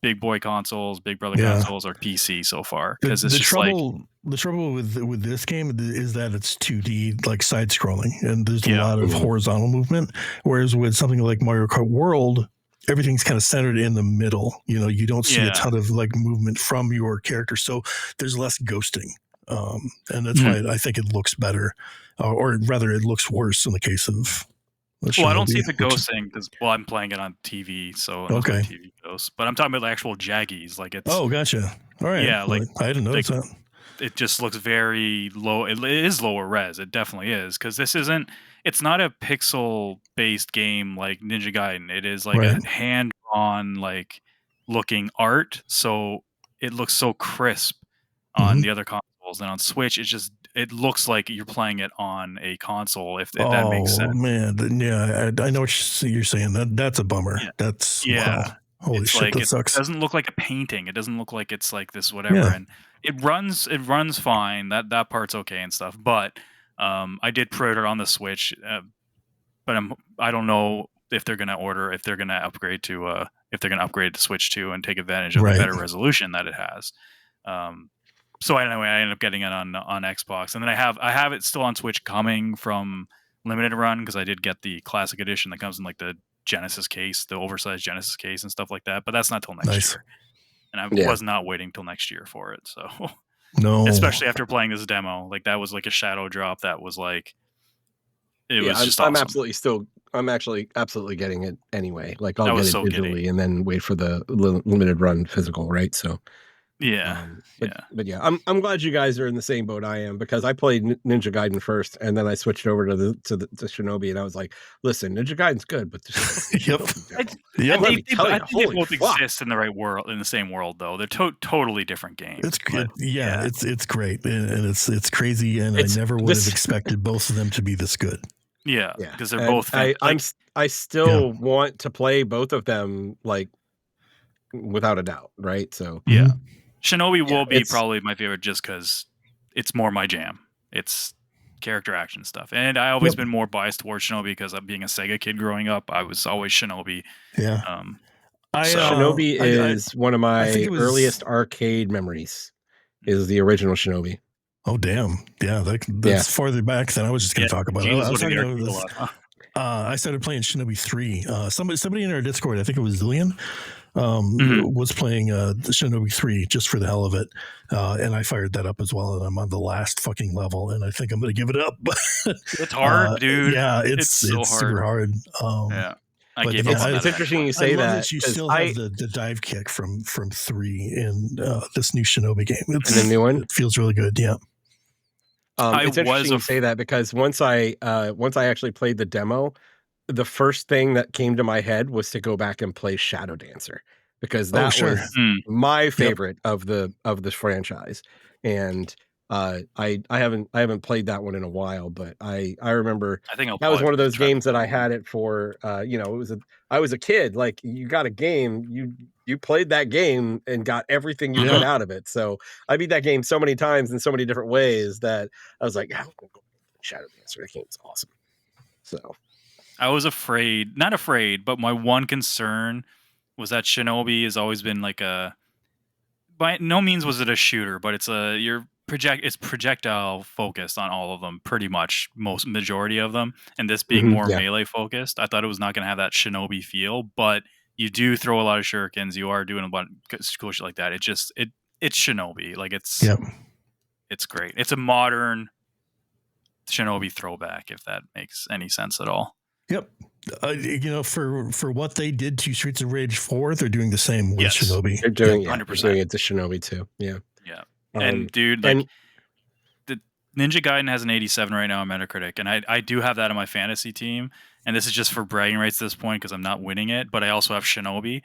big boy consoles, big brother consoles, or PC so far. Because it's the just trouble with this game is that it's 2D, like side scrolling, and there's a lot of horizontal movement. Whereas with something like Mario Kart World, everything's kind of centered in the middle. You know, you don't see a ton of like movement from your character, so there's less ghosting, and that's why I think it looks better, or rather, it looks worse in the case of. Well, I don't see the ghosting because I'm playing it on TV, so okay, TV ghosts. But I'm talking about the actual jaggies, like it's. Oh, gotcha. All right. Yeah, like I didn't notice that. It just looks very low. It is lower res. It definitely is because this isn't. It's not a pixel-based game like Ninja Gaiden. It is like a hand-drawn, like looking art. So it looks so crisp on the other consoles, and on Switch, it looks like you're playing it on a console. If that makes sense. Oh man, yeah, I know what you're saying. That's a bummer. Yeah. That's wow. Holy shit, like that sucks. It doesn't look like a painting. It doesn't look like it's like this whatever. And it runs fine. That part's okay and stuff. But I did pre-order on the Switch, but I don't know if they're gonna upgrade to Switch 2 and take advantage of the better resolution that it has. So anyway, I ended up getting it on Xbox, and then I have it still on Switch coming from Limited Run because I did get the classic edition that comes in like the Genesis case, the oversized Genesis case and stuff like that. But that's not till next year, and I was not waiting till next year for it. So no, especially after playing this demo, like that was like a shadow drop. That was like it was just awesome. I'm actually absolutely getting it anyway. Like I'll get it digitally and then wait for the Limited Run physical, right? So. But yeah, I'm glad you guys are in the same boat I am because I played Ninja Gaiden first and then I switched over to Shinobi and I was like, listen, Ninja Gaiden's good, but they both exist in the right world, in the same world though. They're totally different games. It's good. It's great and it's crazy and I never would have expected both of them to be this good. Yeah, because they're both. I still want to play both of them like without a doubt, right? So yeah. Shinobi will be probably my favorite just because it's more my jam. It's character action stuff. And I always been more biased towards Shinobi because I'm being a Sega kid growing up. I was always Shinobi. Yeah. Shinobi is one of my earliest arcade memories, is the original Shinobi. Oh, damn. Yeah, that's farther back than I was just going to talk about. I started playing Shinobi 3. Somebody in our Discord, I think it was Zillion, was playing Shinobi 3 just for the hell of it. And I fired that up as well. And I'm on the last fucking level. And I think I'm going to give it up. It's hard, dude. Yeah, it's so hard. Super hard. It's interesting you say that. You still have the dive kick from 3 in this new Shinobi game. It's the new one. It feels really good. Yeah. It's interesting you say that because once I actually played the demo, the first thing that came to my head was to go back and play Shadow Dancer because that was my favorite of the franchise. And I haven't played that one in a while, but I remember that was one of those games that I had it for. I was a kid. Like you got a game, you played that game and got everything you got out of it. So I beat that game so many times in so many different ways that I was like, Shadow Dancer. That game's awesome. So I was not afraid, but my one concern was that Shinobi has always been like by no means was it a shooter, but it's it's projectile focused on all of them, pretty much majority of them. And this being more melee focused, I thought it was not going to have that Shinobi feel, but you do throw a lot of shurikens. You are doing a lot of cool shit like that. It's Shinobi. Like it's great. It's a modern Shinobi throwback, if that makes any sense at all. Yep. For what they did to Streets of Rage 4, they're doing the same with Shinobi. They're doing 100% doing it to Shinobi too. Yeah. Yeah. And dude, the Ninja Gaiden has an 87 right now on Metacritic, and I do have that on my fantasy team. And this is just for bragging rights at this point because I'm not winning it, but I also have Shinobi.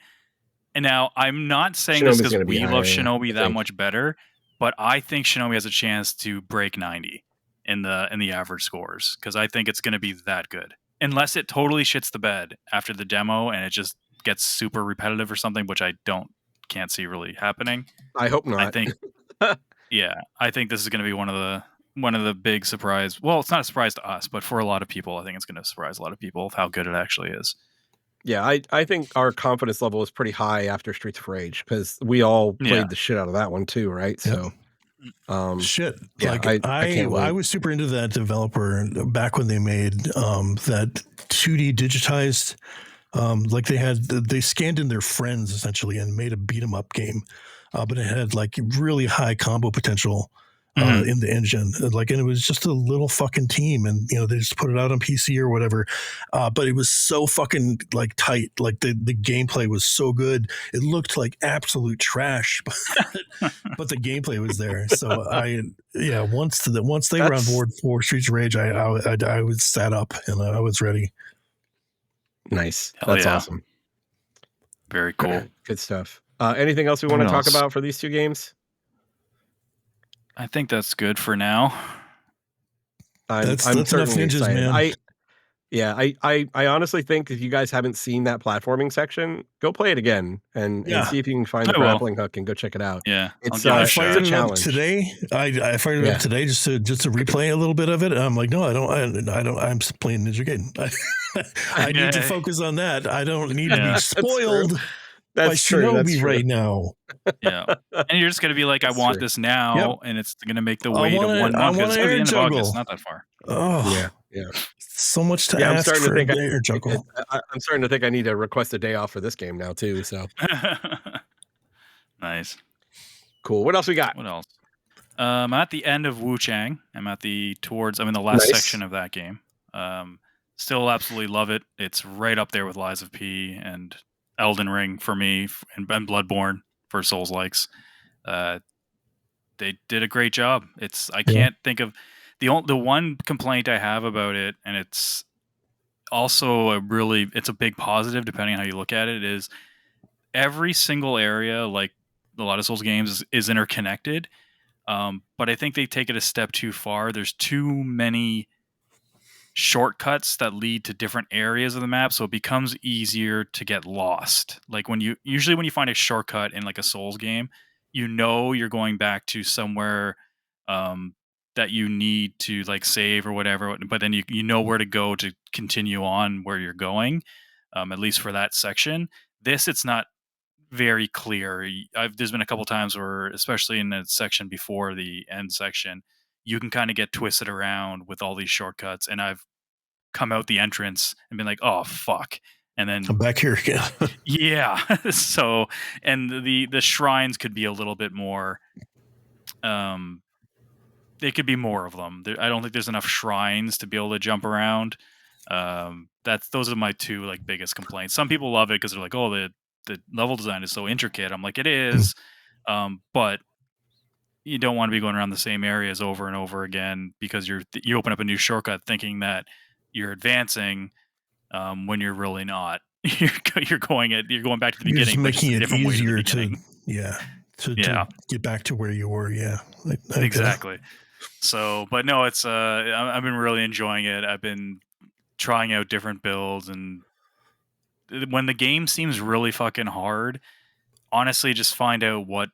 And now I'm not saying this because we love Shinobi that much better, but I think Shinobi has a chance to break 90 in the average scores because I think it's going to be that good. Unless it totally shits the bed after the demo and it just gets super repetitive or something, which I don't can't see really happening. I hope not. I think, I think this is going to be one of the big surprise. Well, it's not a surprise to us, but for a lot of people, I think it's going to surprise a lot of people of how good it actually is. Yeah, I think our confidence level is pretty high after Streets of Rage because we all played the shit out of that one too, right? Yep. So, shit. Yeah, like I can't wait. I was super into that developer back when they made that 2D digitized. Like they scanned in their friends essentially and made a beat 'em up game, but it had like really high combo potential. In the engine, and it was just a little fucking team, and they just put it out on PC or whatever. But it was so fucking tight. Like the gameplay was so good. It looked like absolute trash, but the gameplay was there. So once they were on board for Streets of Rage, I was sat up and I was ready. Nice. That's awesome. Very cool. Good stuff. Anything else we want to talk about for these two games? I think that's good for now. I'm certainly ninjas, excited. Man. I honestly think if you guys haven't seen that platforming section, go play it again and see if you can find the grappling hook and go check it out. Yeah, it's I a fired it up challenge. today. I fired it up today just to replay a little bit of it. And I'm like, no, I don't. I'm playing Ninja Gaiden. I need to focus on that. I don't need to be spoiled. That's true. By Shinobi right now. Yeah, and you're just gonna be like, I want this now, and it's gonna make the wait of 1 month. I want it's air the end juggle. of August, not that far. Oh yeah. So much to ask for air juggle. I'm starting to think I need to request a day off for this game now too. So nice, cool. What else we got? What else? I'm at the end of Wu Chang. I'm in the last section of that game. Still absolutely love it. It's right up there with Lies of P and Elden Ring for me, and Bloodborne for Souls likes. They did a great job. I can't think of the one complaint I have about it, and it's also it's a big positive depending on how you look at it, is every single area, like a lot of Souls games, is interconnected. But I think they take it a step too far. There's too many shortcuts that lead to different areas of the map, so it becomes easier to get lost. Like when you find a shortcut in like a Souls game, you're going back to somewhere that you need to like save or whatever, but then you know where to go to continue on where you're going, at least for that section. It's not very clear. There's been a couple times where, especially in the section before the end section, you can kind of get twisted around with all these shortcuts, and I've come out the entrance and been like, oh fuck, and then I'm back here again. Yeah. So, and the shrines could be a little bit more, they could be more of them. I don't think there's enough shrines to be able to jump around. Those are my two like biggest complaints. Some people love it because they're like, oh, the level design is so intricate. I'm like, it is, but you don't want to be going around the same areas over and over again because you open up a new shortcut thinking that you're advancing when you're really not. You're going back to the beginning, just making it easier to get back to where you were. Yeah, exactly. So, but no, it's I've been really enjoying it. I've been trying out different builds, and when the game seems really fucking hard, honestly, just find out what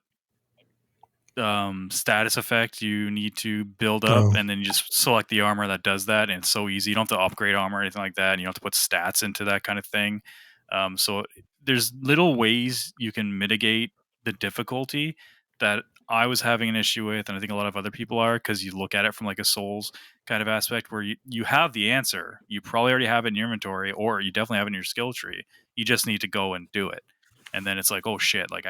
status effect you need to build up, and then you just select the armor that does that, and it's so easy. You don't have to upgrade armor or anything like that, and you don't have to put stats into that kind of thing. So there's little ways you can mitigate the difficulty that I was having an issue with, and I think a lot of other people are, because you look at it from like a Souls kind of aspect where you have the answer. You probably already have it in your inventory, or you definitely have it in your skill tree. You just need to go and do it. And then it's like, oh shit, like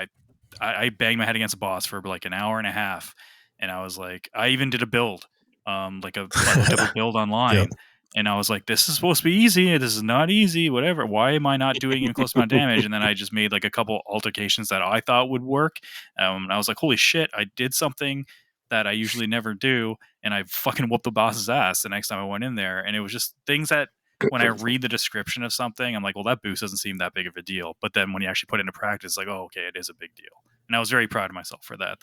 I banged my head against a boss for like an hour and a half, and I was like, I even did a build, I looked up a build online, and I was like, this is supposed to be easy. This is not easy. Whatever. Why am I not doing even close amount of damage? And then I just made like a couple altercations that I thought would work. And I was like, holy shit, I did something that I usually never do, and I fucking whooped the boss's ass the next time I went in there. And it was just things that when I read the description of something, I'm like, well, that boost doesn't seem that big of a deal. But then when you actually put it into practice, it's like, oh, okay, it is a big deal. And I was very proud of myself for that.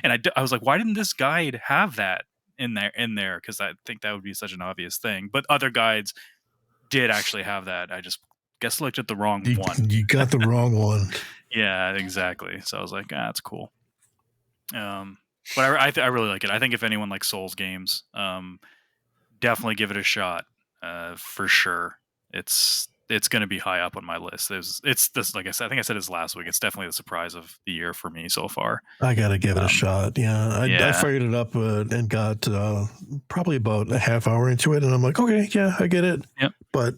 And I was like, why didn't this guide have that in there? Because I think that would be such an obvious thing. But other guides did actually have that. I just guess looked at the wrong one. You got the wrong one. Yeah, exactly. So I was like, that's cool. But I really like it. I think if anyone likes Souls games, definitely give it a shot. For sure. It's going to be high up on my list. It's this, like I said, I think I said this last week. It's definitely the surprise of the year for me so far. I gotta give it a shot. Yeah, I fired it up and got probably about a half hour into it, and I'm like, okay, yeah, I get it. Yep. But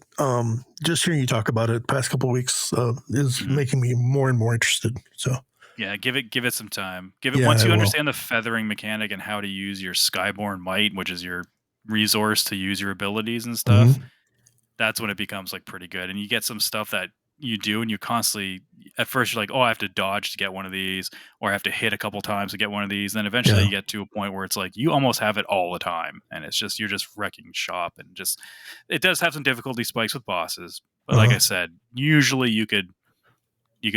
just hearing you talk about it past couple of weeks is making me more and more interested. So yeah, give it some time. Once you understand the feathering mechanic and how to use your Skyborn Might, which is your resource to use your abilities and stuff. That's when it becomes like pretty good. And you get some stuff that you do and you constantly, at first you're like, oh, I have to dodge to get one of these, or I have to hit a couple times to get one of these. Then eventually you get to a point where it's like you almost have it all the time, and it's just, you're just wrecking shop. And just, it does have some difficulty spikes with bosses, but like I said, usually you could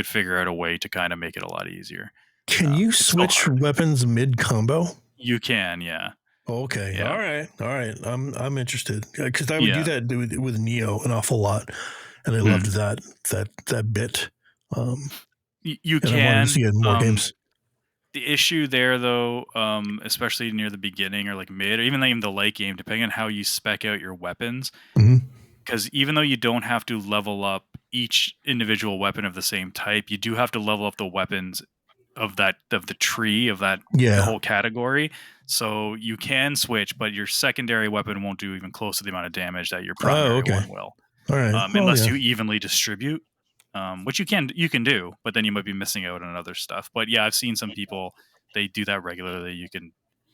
figure out a way to kind of make it a lot easier. Can you switch weapons mid combo? You can, yeah. Okay. Yeah. All right. I'm interested, because I would do that with Neo an awful lot, and I loved that bit. You can. I wanted to see it in more games. The issue there, though, especially near the beginning or like mid, or even the late game, depending on how you spec out your weapons, because even though you don't have to level up each individual weapon of the same type, you do have to level up the weapons of the tree of that whole category. So you can switch, but your secondary weapon won't do even close to the amount of damage that your primary one will. All right. Unless you evenly distribute, which you can do, but then you might be missing out on other stuff. But yeah, I've seen some people, they do that regularly.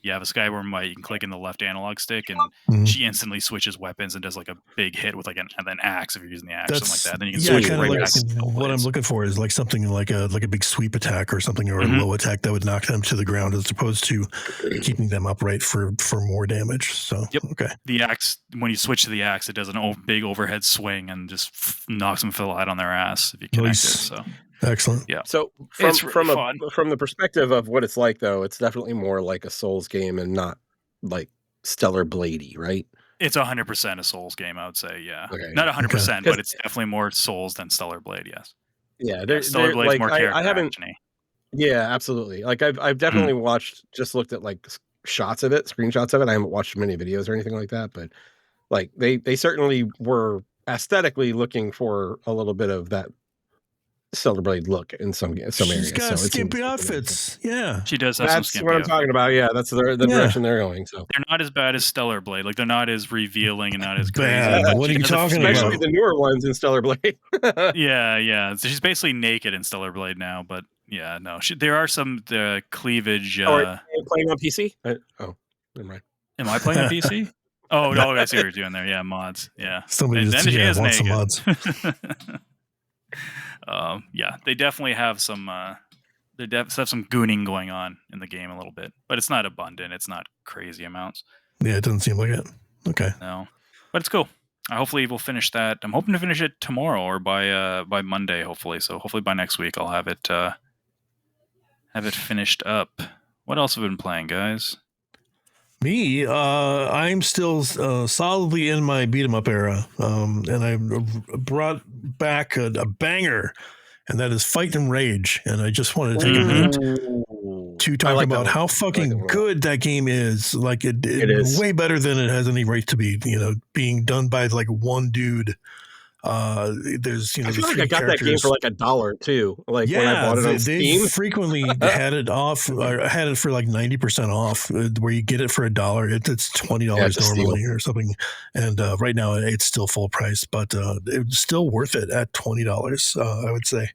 You have a Skyborn Might, you can click in the left analog stick, and she instantly switches weapons and does like a big hit with like an axe if you're using the axe, something like that. Then you can switch right back to what I'm looking for is like something like a big sweep attack or something, or a low attack that would knock them to the ground, as opposed to keeping them upright for more damage. So okay, the axe, when you switch to the axe, it does a big overhead swing and just knocks them flat on their ass if you connect it. So excellent. Yeah. So from the perspective of what it's like, though, it's definitely more like a Souls game and not like Stellar Bladey, right? It's 100% a Souls game, I would say. Yeah, okay. Not 100%, but it's definitely more Souls than Stellar Blade. Yes. Yeah, Stellar Blade's like, more character I haven't. action-y. Yeah, absolutely. Like I've definitely just looked at like shots of it, screenshots of it. I haven't watched many videos or anything like that, but like they certainly were aesthetically looking for a little bit of that Stellar Blade look in some areas. She's got skimpy outfits. Yeah, she does have some skimpy what I'm talking about. Yeah, that's the direction they're going. So they're not as bad as Stellar Blade. Like they're not as revealing and not as crazy. What are you talking about? Especially the newer ones in Stellar Blade. Yeah. So she's basically naked in Stellar Blade now, but yeah, no. There are some cleavage. Are you playing on PC? Oh, never mind. Am I playing on PC? Oh no, I see what you're doing there. Yeah, mods. Yeah, somebody just wants some mods. Yeah, they definitely have some. They have some gooning going on in the game a little bit, but it's not abundant. It's not crazy amounts. Yeah, it doesn't seem like it. Okay. No, but it's cool. Hopefully we'll finish that. I'm hoping to finish it tomorrow or by Monday, hopefully. So hopefully by next week I'll have it finished up. What else have I been playing, guys? Me, I'm still solidly in my beat 'em up era, and I brought back a banger, and that is Fight and Rage. And I just wanted to take a minute to talk about how fucking good that game is. Like it is way better than it has any right to be. You know, being done by like one dude. There's I feel like I got that game for like $1 too. Like when I bought it on Steam, they frequently had it off, or had it for like 90% off, where you get it for $1. It's $20 normally or something, and right now it's still full price, but it's still worth it at $20. I would say.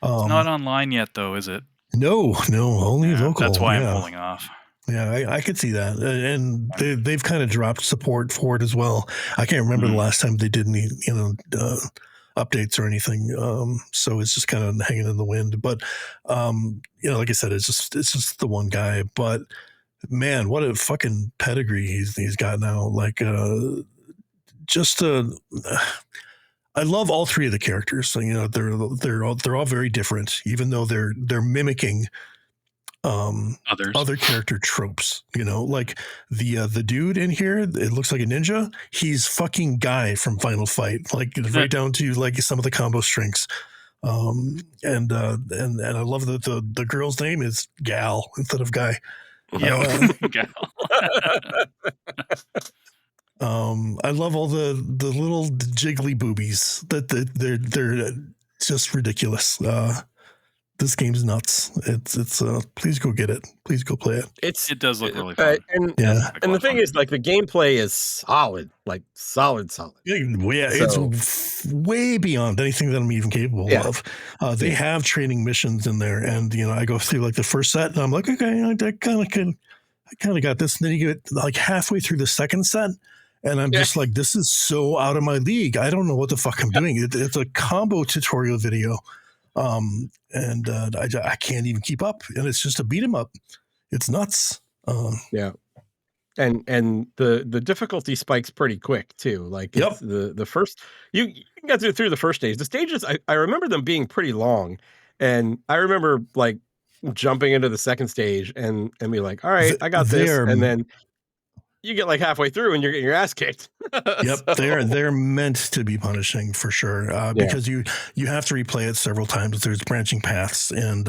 It's not online yet, though, is it? No, only local. That's why I'm pulling off. Yeah, I could see that, and they've kind of dropped support for it as well. I can't remember the last time they did any, updates or anything. So it's just kind of hanging in the wind. But like I said, it's just the one guy. But man, what a fucking pedigree he's got now. Like, I love all three of the characters. So, they're all very different, even though they're mimicking other character tropes, like the dude in here, it looks like a ninja. He's fucking Guy from Final Fight, like right down to like some of the combo strings. And I love that the girl's name is Gal instead of Guy. Yeah. I love all the little jiggly boobies that they're just ridiculous. This game's nuts. It's please go get it. Please go play it. It does look really fun. And the thing is, like, the gameplay is solid, like solid. Yeah, it's way beyond anything that I'm even capable of. They have training missions in there, and I go through like the first set, and I'm like, okay, I kind of got this. And then you get like halfway through the second set, and I'm just like, this is so out of my league. I don't know what the fuck I'm doing. It's a combo tutorial video. And I can't even keep up, and it's just a beat 'em up. It's nuts. And the difficulty spikes pretty quick too. Like the first you can get through the first stage. The stages I remember them being pretty long, and I remember like jumping into the second stage and be like, all right, I got this, and then you get like halfway through and you're getting your ass kicked. They're meant to be punishing for sure, because you have to replay it several times. There's branching paths, and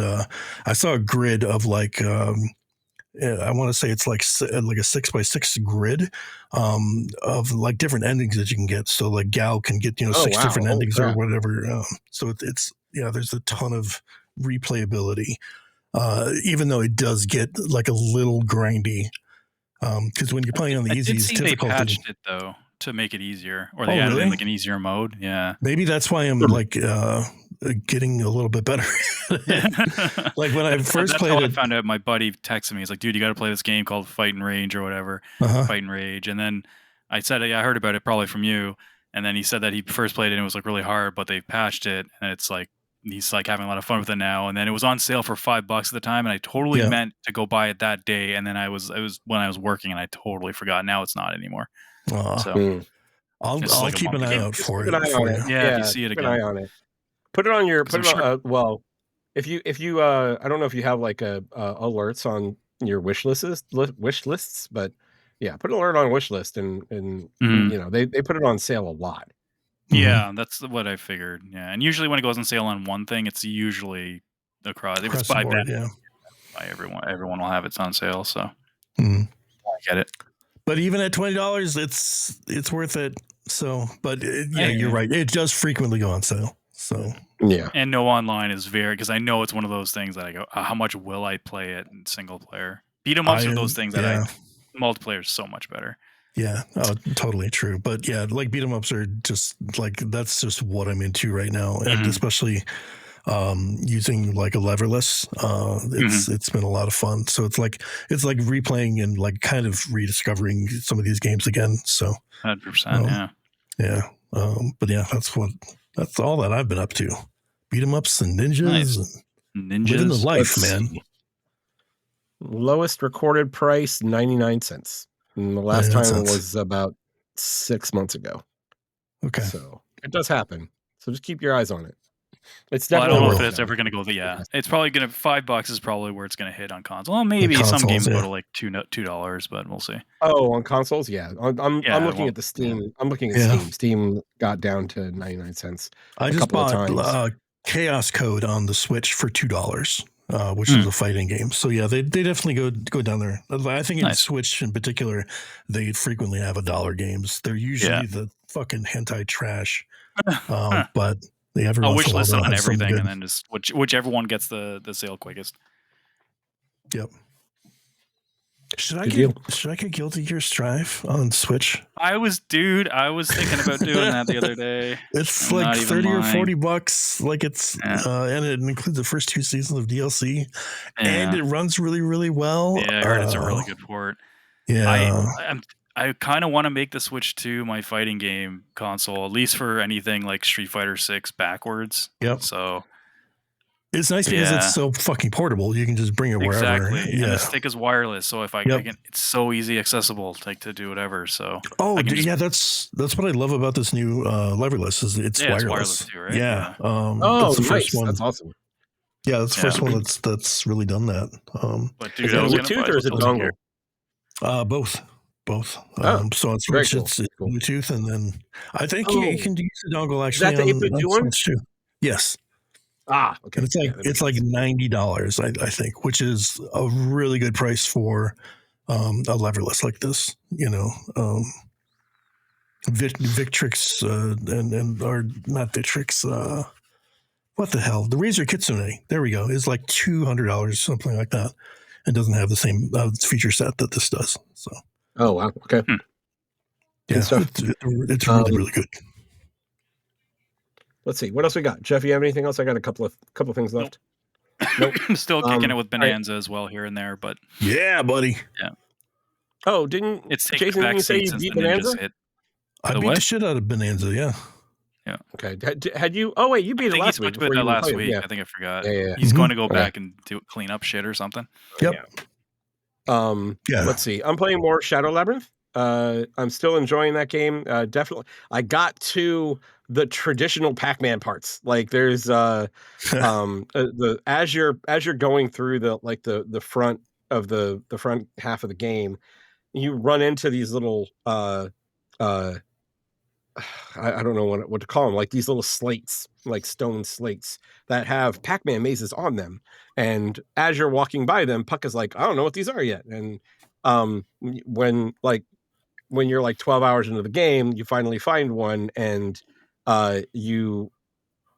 I saw a grid of like I want to say it's like a 6x6 grid of like different endings that you can get. So like Gal can get 6 different endings or whatever. So it's there's a ton of replayability, even though it does get like a little grindy. Because when you're playing on the easiest difficulty, they patched it though to make it easier, or they added in like an easier mode. Yeah, maybe that's why I'm like getting a little bit better. Like when I first played it, I found out. My buddy texted me. He's like, "Dude, you got to play this game called Fight and Rage or whatever, Fight and Rage." And then I said, "Yeah, I heard about it probably from you." And then he said that he first played it and it was like really hard, but they patched it, and it's like he's like having a lot of fun with it now. And then it was on sale for $5 at the time, and I totally meant to go buy it that day. And then it was when I was working, and I totally forgot. Now it's not anymore. So I'll keep an eye out for it. Yeah, if you see it again, keep an eye on it. Put it on your well, if you I don't know if you have like alerts on your wish lists, but put an alert on wish list, and they put it on sale a lot. Yeah, that's what I figured. Yeah, and usually when it goes on sale on one thing, it's usually across. If it's by board, by everyone will have it on sale. So I get it. But even at $20, it's worth it. So, but you're right. It does frequently go on sale. So and no online is because I know it's one of those things that I go, how much will I play it in single player? Beat 'em ups are those things that multiplayer is so much better. Yeah, totally true. But like beat 'em ups are just like, that's just what I'm into right now, and especially using like a leverless. It's been a lot of fun. So it's like replaying and like kind of rediscovering some of these games again. So 100%. But that's all that I've been up to. Beat 'em ups and ninjas. And living the life, man. Lowest recorded price 99 cents. And the last time was about 6 months ago. Okay. So it does happen. So just keep your eyes on it. It's definitely. I don't know if it's ever going to go. It's probably going to $5 is probably where it's going to hit on console. Well, maybe some games go to like $2, but we'll see. Oh, on consoles, I'm looking at the Steam. I'm looking at Steam. Steam got down to 99 cents. I just bought Chaos Code on the Switch for $2. Which is a fighting game. So they definitely go down there. I think in Switch in particular, they frequently have $1 games. They're usually the fucking hentai trash. But they have a wish list on everything, and then just whichever one gets the sale quickest. Yep. Should I get Guilty Gear Strive on Switch? I was thinking about doing that the other day. It's like $30 or $40. Like it's and it includes the first 2 seasons of DLC, and it runs really, really well. Yeah, I heard it's a really good port. Yeah, I kind of want to make the Switch to my fighting game console, at least for anything like Street Fighter 6 backwards. Yep. So it's nice because it's so fucking portable. You can just bring it wherever. Exactly. And the stick is wireless, so if I can, it's so easy accessible, like to do whatever. So that's what I love about this new leverless is it's wireless. It's wireless too, right? Yeah. That's the first one. That's awesome. Yeah, that's the first one that's really done that. But dude, is it Bluetooth or is it dongle? Both. So on Switch it's Bluetooth, and then I think you can use the dongle actually. Is that the 8.2 one? Too. Yes. Okay. And it's like $90, I think, which is a really good price for a leverless like this. Victrix and or not Victrix. What the hell? The Razer Kitsune. There we go. Is like $200, something like that. It doesn't have the same feature set that this does. So. Oh wow. Okay. Yeah, it's really really good. Let's see what else we got. Jeff, you have anything else? I got a couple of things left. Nope. Still kicking it with Bonanza as well here and there, but yeah, buddy. Yeah. Oh, didn't Jason? Didn't you say you beat Bonanza? I beat the shit out of Bonanza. Yeah. Yeah. Okay. Had you? Oh wait, you beat it last week. Last week. Yeah. I think I forgot. Yeah. He's going to go back and clean up shit or something. Yep. Yeah. Let's see. I'm playing more Shadow Labyrinth. I'm still enjoying that game. Definitely. I got to the traditional Pac-Man parts. Like there's the as you're going through the front of the front half of the game, you run into these little I don't know what to call them, like these little slates, like stone slates that have Pac-Man mazes on them. And as you're walking by them, Puck is like, I don't know what these are yet. And when you're like 12 hours into the game, you finally find one, and you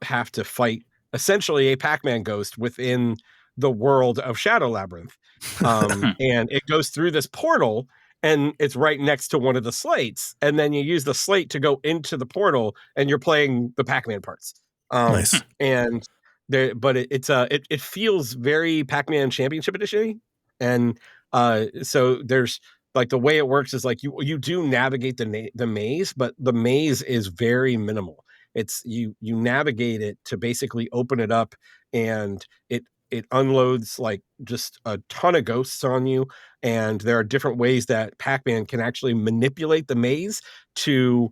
have to fight essentially a Pac-Man ghost within the world of Shadow Labyrinth. And it goes through this portal, and it's right next to one of the slates. And then you use the slate to go into the portal, and you're playing the Pac-Man parts. Nice. And it feels very Pac-Man Championship Edition. And so there's like the way it works is like you do navigate the maze, but the maze is very minimal. It's you navigate it to basically open it up, and it unloads like just a ton of ghosts on you. And there are different ways that Pac-Man can actually manipulate the maze to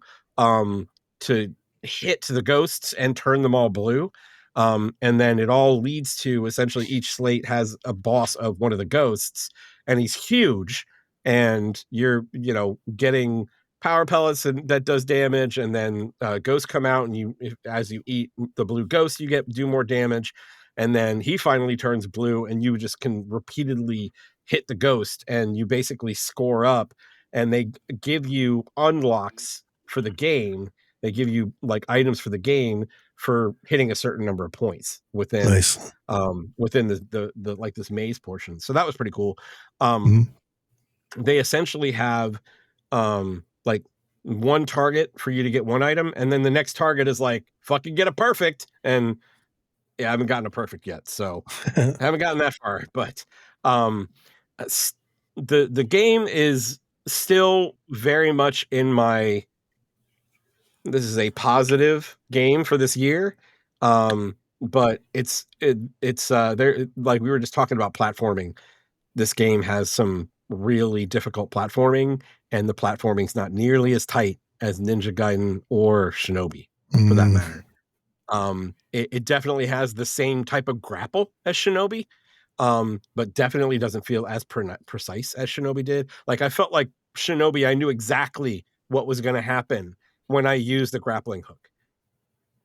hit the ghosts and turn them all blue. And then it all leads to essentially each slate has a boss of one of the ghosts, and he's huge, and you're getting power pellets and that does damage, and then ghosts come out, and as you eat the blue ghost, you do more damage. And then he finally turns blue, and you just can repeatedly hit the ghost, and you basically score up. And they give you unlocks for the game. They give you like items for the game for hitting a certain number of points within within the like this maze portion. So that was pretty cool. They essentially have like one target for you to get one item, and then the next target is like fucking get a perfect. And yeah, I haven't gotten a perfect yet, so I haven't gotten that far. But the game is still very much in my. This is a positive game for this year, but it's there. Like we were just talking about platforming. This game has some really difficult platforming, and the platforming's not nearly as tight as Ninja Gaiden or Shinobi, for that matter. It definitely has the same type of grapple as Shinobi, but definitely doesn't feel as precise as Shinobi did. Like I felt like Shinobi, I knew exactly what was going to happen when I used the grappling hook.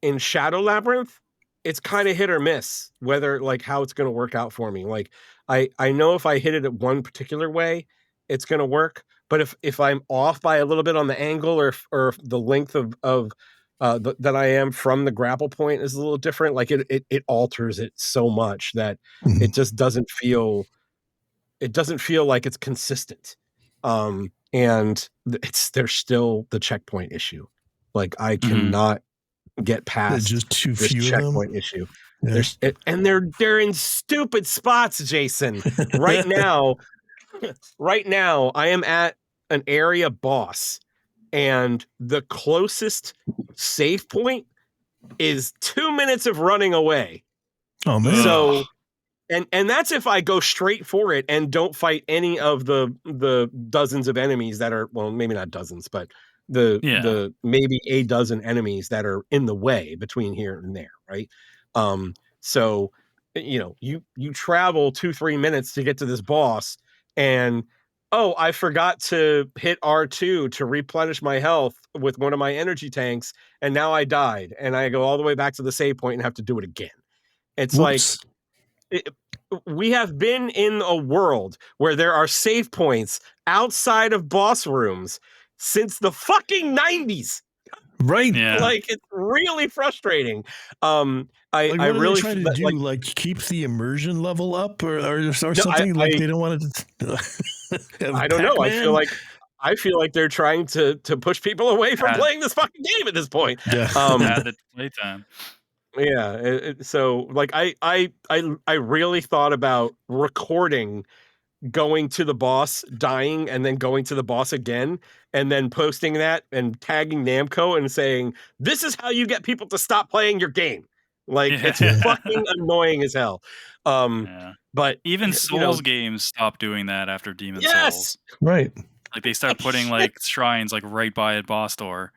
In Shadow Labyrinth, it's kind of hit or miss whether like how it's going to work out for me. Like I know if I hit it at one particular way, it's going to work. But if I'm off by a little bit on the angle or if the length of that I am from the grapple point is a little different, like it alters it so much that it just doesn't feel like it's consistent. And there's still the checkpoint issue. Like I cannot get past just too this few checkpoint of them. issue. Yeah. And they're in stupid spots, Jason. Right now I am at an area boss, and the closest save point is 2 minutes of running away. Oh man. So and that's if I go straight for it and don't fight any of the dozens of enemies that are, well, maybe not dozens, but the maybe a dozen enemies that are in the way between here and there, right? So you travel 2-3 minutes to get to this boss, and I forgot to hit R2 to replenish my health with one of my energy tanks, and now I died, and I go all the way back to the save point and have to do it again. It's Whoops. we have been in a world where there are save points outside of boss rooms since the fucking 90s. Right. Yeah. Like, it's really frustrating. Like, I what are really they trying to do? Like keep the immersion level up or something? Like they don't want to have I don't know. Pac-Man? I feel like they're trying to push people away from playing this fucking game at this point. Yeah. Add the playtime. Yeah. So like I really thought about recording going to the boss, dying, and then going to the boss again, and then posting that and tagging Namco and saying, "This is how you get people to stop playing your game." Like, it's fucking annoying as hell. But even Souls games stop doing that after Demon Souls. Right. Like they start putting like shrines like right by a boss door.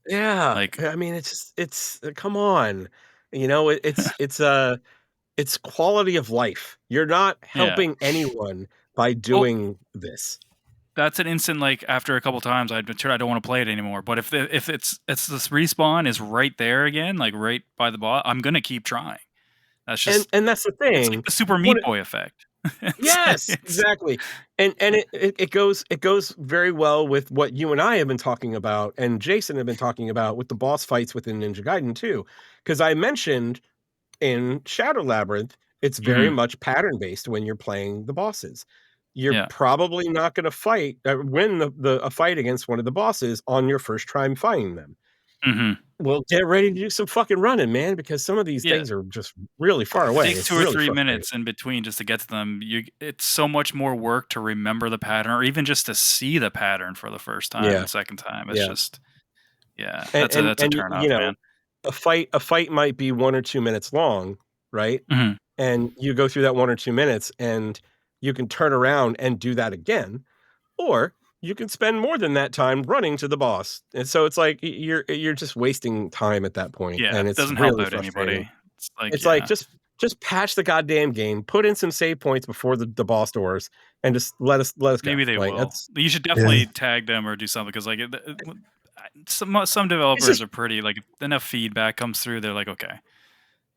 Yeah. Like, I mean, it's come on. You know, it's quality of life. You're not helping anyone by doing this. That's an instant, like, after a couple times, I don't want to play it anymore. But if it's this respawn is right there again, like right by the boss, I'm gonna keep trying. That's just and that's the thing. It's like the Super Meat Boy effect. Yes, exactly. And it goes very well with what you and I have been talking about, and Jason have been talking about with the boss fights within Ninja Gaiden too. Because I mentioned in Shadow Labyrinth, it's very much pattern based when you're playing the bosses. You're probably not going to win a fight against one of the bosses on your first try fighting them. Well, get ready to do some fucking running, man, because some of these things are just really far away. It takes 2 or 3 minutes in between just to get to them. It's so much more work to remember the pattern, or even just to see the pattern for the first time and second time. It's just, that's a turn off, man. A fight might be 1 or 2 minutes long, right? And you go through that 1 or 2 minutes, and you can turn around and do that again, or you can spend more than that time running to the boss. And so it's like you're just wasting time at that point. Yeah, And it it's doesn't really help out anybody. It's like just patch the goddamn game, put in some save points before the boss doors, and just let us go. Maybe they will. You should definitely tag them or do something, because like some developers are pretty, like, enough feedback comes through, they're like, okay.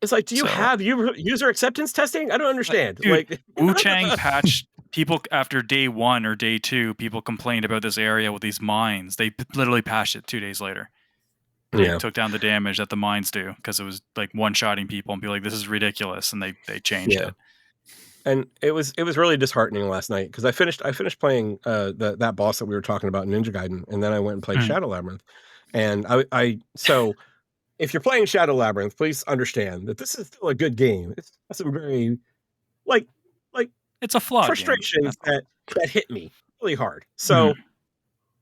It's like, do you have user acceptance testing? I don't understand. Dude, like Wu-Chang patched people after day 1 or day 2. People complained about this area with these mines. They literally patched it 2 days later. They took down the damage that the mines do, because it was like one-shotting people and be like, this is ridiculous, and they changed it. And it was really disheartening last night, because I finished playing that boss that we were talking about in Ninja Gaiden, and then I went and played Shadow Labyrinth. And so if you're playing Shadow Labyrinth, please understand that this is still a good game. It's got some very like it's a flawed frustrations that hit me really hard. So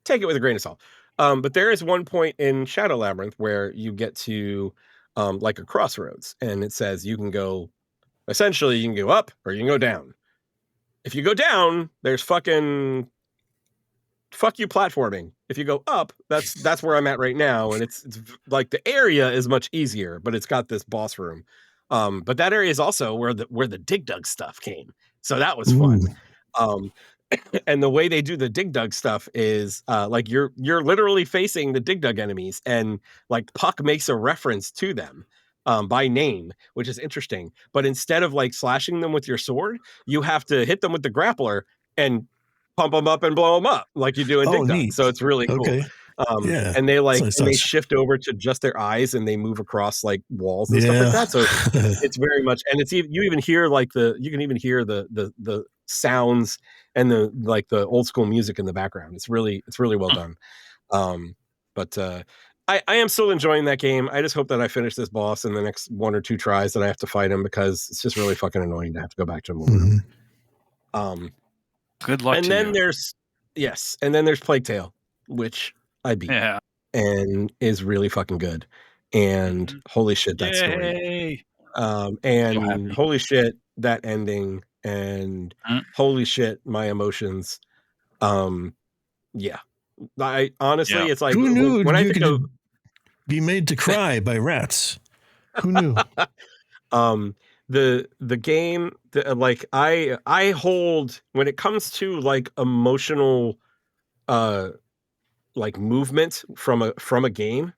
take it with a grain of salt. But there is one point in Shadow Labyrinth where you get to like a crossroads, and it says you can go up or you can go down. If you go down, there's fuck you platforming. If you go up, that's where I'm at right now, and it's like the area is much easier, but it's got this boss room. But that area is also where the Dig Dug stuff came, so that was fun. And the way they do the Dig Dug stuff is like you're literally facing the Dig Dug enemies, and like Puck makes a reference to them by name, which is interesting. But instead of like slashing them with your sword, you have to hit them with the grappler and pump them up and blow them up like you do in Dig Dug. So it's really cool. And they shift over to just their eyes, and they move across like walls and stuff like that. So it's very much, and you can even hear the sounds and the old school music in the background. It's really well done. But I am still enjoying that game. I just hope that I finish this boss in the next 1 or 2 tries that I have to fight him, because it's just really fucking annoying to have to go back to him. Good luck. And then there's Plague Tale, which I beat and is really fucking good. And holy shit, that story. And holy shit, that ending, and holy shit, my emotions. I honestly, it's like, who knew when I think of be made to cry by rats? Who knew? The game, like I hold, when it comes to like emotional like movement from a game,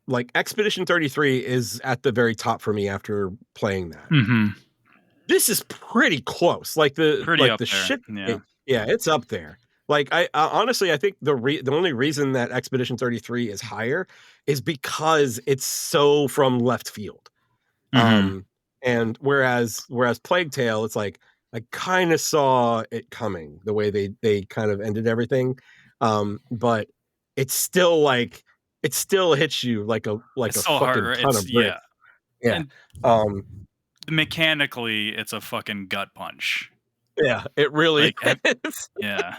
like Expedition 33 is at the very top for me after playing that. Mm-hmm. This is pretty close. Like Pretty up the there. shit. Yeah. Yeah, it's up there. Like I honestly, I think the only reason that Expedition 33 is higher is because it's so from left field. Mm-hmm. And whereas Plague Tale, it's like I kind of saw it coming the way they kind of ended everything. But it's still like it still hits you like a It's so fucking hard. ton of bricks. Yeah. And mechanically, it's a fucking gut punch. Yeah, it really Like, is. Yeah.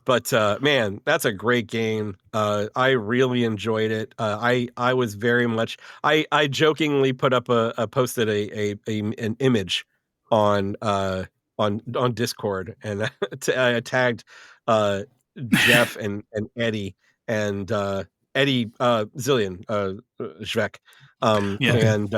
But man, that's a great game. I really enjoyed it. I was very much. I jokingly put up posted an image on Discord, and I tagged Jeff and Eddie and Eddie Zillion Zvek, Yeah. and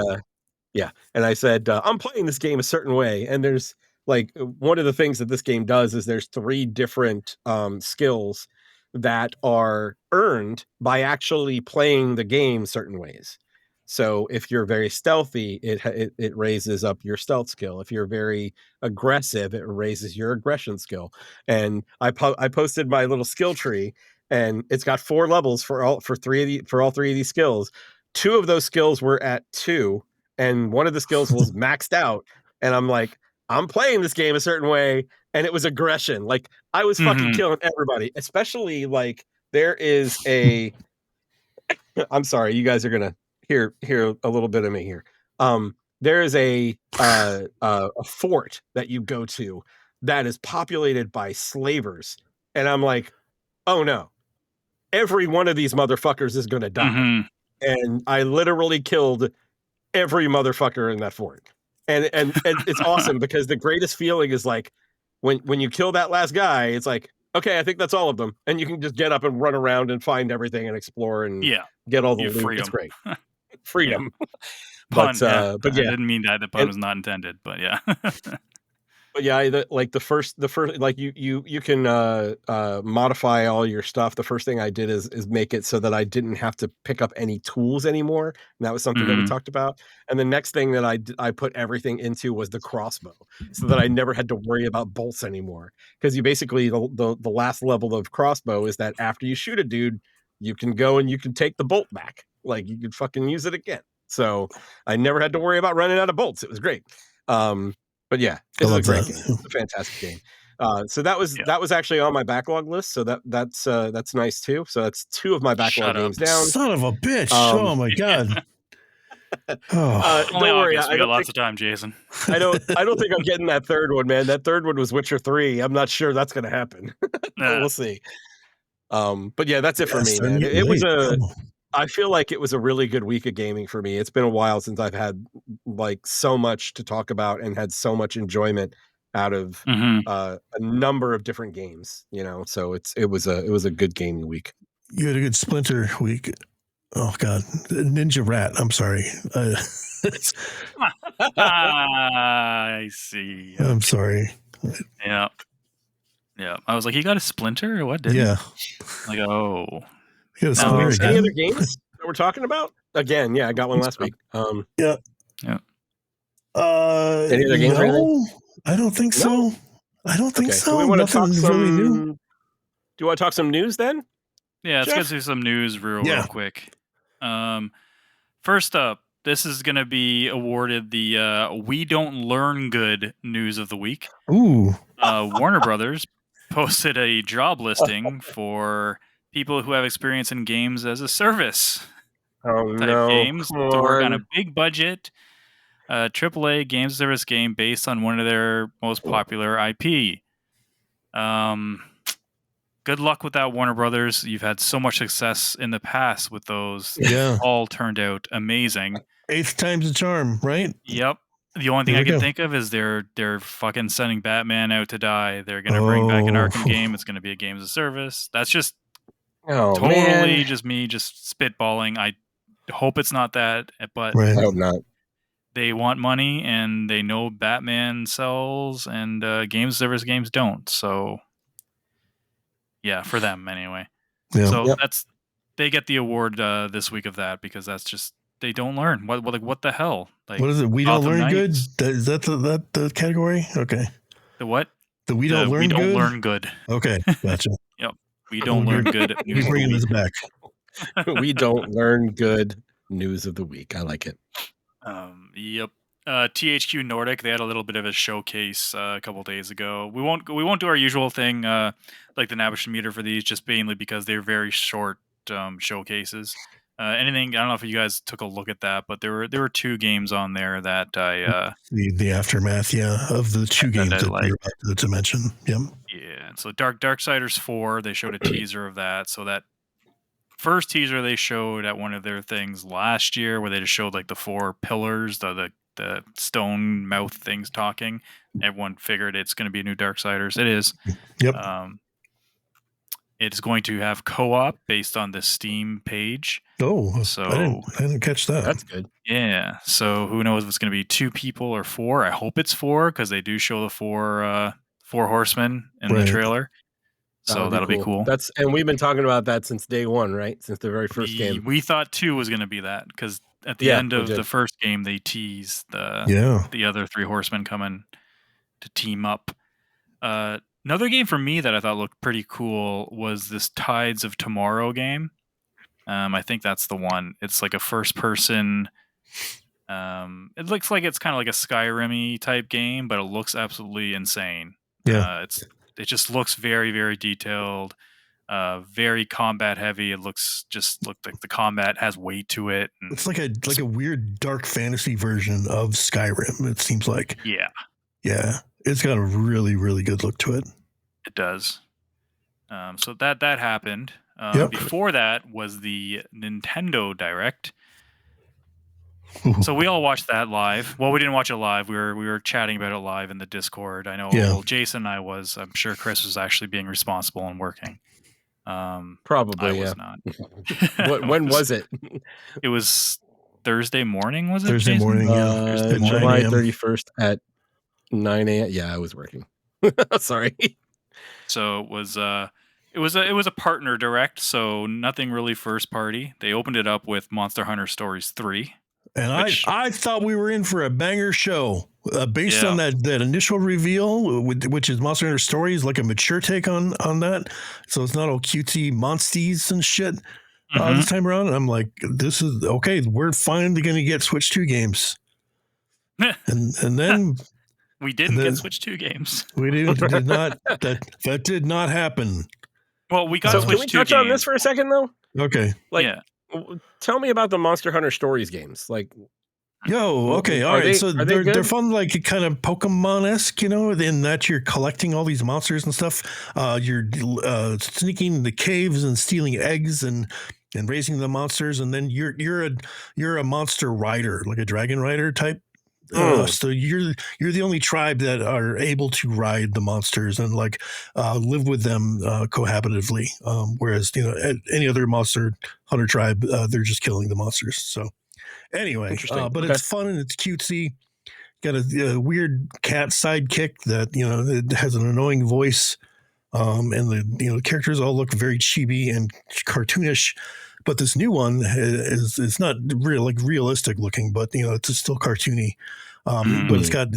yeah, and I said I'm playing this game a certain way, and there's like one of the things that this game does is there's 3 different skills that are earned by actually playing the game certain ways. So if you're very stealthy, it raises up your stealth skill. If you're very aggressive, it raises your aggression skill. And I posted my little skill tree, and it's got 4 levels for all 3 of these skills. 2 of those skills were at 2, and one of the skills was maxed out. And I'm like, I'm playing this game a certain way, and it was aggression. Like I was fucking killing everybody, especially like there is a. I'm sorry, you guys are gonna hear a little bit of me here. There is a fort that you go to that is populated by slavers, and I'm like, oh no, every one of these motherfuckers is gonna die, and I literally killed every motherfucker in that fort. And it's awesome because the greatest feeling is like when you kill that last guy, it's like, okay, I think that's all of them. And you can just get up and run around and find everything and explore and get all the loot. Freedom. It's great. Freedom. Pun, but yeah. I didn't mean that. The pun was not intended, but yeah. But yeah, the first like you can modify all your stuff. The first thing I did is make it so that I didn't have to pick up any tools anymore, and that was something that we talked about. And the next thing that I put everything into was the crossbow, so that I never had to worry about bolts anymore. Because you basically the last level of crossbow is that after you shoot a dude, you can go and you can take the bolt back, like you can fucking use it again. So I never had to worry about running out of bolts. It was great. But yeah, it's a great game. It's a fantastic game. So that was actually on my backlog list. So that's nice too. So that's 2 of my backlog games down. Son of a bitch! Oh my god. Don't worry, we got lots of time, Jason. I don't think I'm getting that 3rd one, man. That 3rd one was Witcher 3. I'm not sure that's going to happen. We'll see. But yeah, that's it for me, man. It was I feel like it was a really good week of gaming for me. It's been a while since I've had like so much to talk about and had so much enjoyment out of a number of different games, you know. So it was a good gaming week. You had a good Splinter week. Oh god, Ninja Rat. I'm sorry. I see. I'm sorry. Yeah. I was like, you got a Splinter or what? Didn't you? Like, oh. You got a Splinter Any other games that we're talking about? Again, yeah, I got one last week. Yeah. Yeah. Any other games? No, I don't think so. I don't think so. Do we want to Nothing talk really new. Do you want to talk some news then? Yeah, let's Jeff? get through some news real quick. First up, this is going to be awarded the We Don't Learn Good News of the Week. Ooh. Warner Brothers posted a job listing for people who have experience in games as a service type games to work on a big budget AAA games service game based on one of their most popular IP. Good luck with that, Warner Brothers. You've had so much success in the past with those. Yeah. All turned out amazing. 8th time's a charm, right? Yep. The only thing I can think of is they're fucking sending Batman out to die. They're going to bring back an Arkham game. It's going to be a games of service. That's just totally just me just spitballing. I hope it's not that, but I hope not. They want money and they know Batman sells and games service games don't. So yeah, for them anyway. Yeah. So they get the award this week of that because that's just they don't learn. What the hell? Like, what is it? We don't Gotham learn good. Knights. Is that the category? Okay. The what? The we don't learn we don't good. learn good. Okay, gotcha. Yep. We don't learn good. We're bringing this back. We don't learn good news of the week. I like it. Yep. THQ Nordic, they had a little bit of a showcase a couple days ago. We won't do our usual thing like the Navish meter for these, just mainly because they're very short showcases. Anything? I don't know if you guys took a look at that, but there were 2 games on there that I the aftermath, of the 2 games that like. you're about to mention. Yep. Yeah. So Darksiders 4, they showed a teaser of that. So that first teaser they showed at one of their things last year, where they just showed like the 4 pillars, the stone mouth things talking. Everyone figured it's going to be a new Darksiders. It is. Yep. It's going to have co-op based on the Steam page. Oh, so I didn't catch that. That's good. Yeah. So who knows if it's going to be 2 people or 4? I hope it's 4 because they do show the 4 horsemen in the trailer. So that'll be cool. And we've been talking about that since day one, right? Since the very first game. We thought 2 was going to be that because at the end of the first game, they teased the other 3 horsemen coming to team up. Another game for me that I thought looked pretty cool was this Tides of Tomorrow game. I think that's the one. It's like a first-person. It looks like it's kind of like a Skyrim-y type game, but it looks absolutely insane. Yeah, it just looks very, very detailed, very combat heavy. It looks like the combat has weight to it. It's like a weird dark fantasy version of Skyrim. It seems like. Yeah. It's got a really, really good look to it. It does. So that happened. Before that was the Nintendo Direct. Ooh. So we all watched that live. Well, we didn't watch it live. We were chatting about it live in the Discord. I know Jason and I was. I'm sure Chris was actually being responsible and working. Probably, I was not. When was it? It was Thursday morning, was it? Thursday Jason? morning, yeah. July 31st at 9 a.m. Yeah, I was working. Sorry. So it was a partner direct, so nothing really first party. They opened it up with Monster Hunter Stories 3. And I thought we were in for a banger show based on that initial reveal, which is Monster Hunter Stories, like a mature take on that. So it's not all cutesy monsties and shit this time around. And I'm like, this is okay. We're finally going to get Switch 2 games. and then we didn't get Switch 2 games. We did not. That did not happen. Well, we got Switch 2 games. Can we touch on this for a second, though? Okay. Tell me about the Monster Hunter Stories games. Okay, all right. So they're fun, like kind of Pokemon-esque, in that you're collecting all these monsters and stuff. You're sneaking the caves and stealing eggs and raising the monsters, and then you're a monster rider, like a dragon rider type. So you're the only tribe that are able to ride the monsters and live with them cohabitatively. Whereas any other monster hunter tribe, they're just killing the monsters. So anyway, but it's fun and it's cutesy. Got a weird cat sidekick that it has an annoying voice, and the characters all look very chibi and cartoonish. But this new one is not realistic looking, but it's still cartoony. But it's got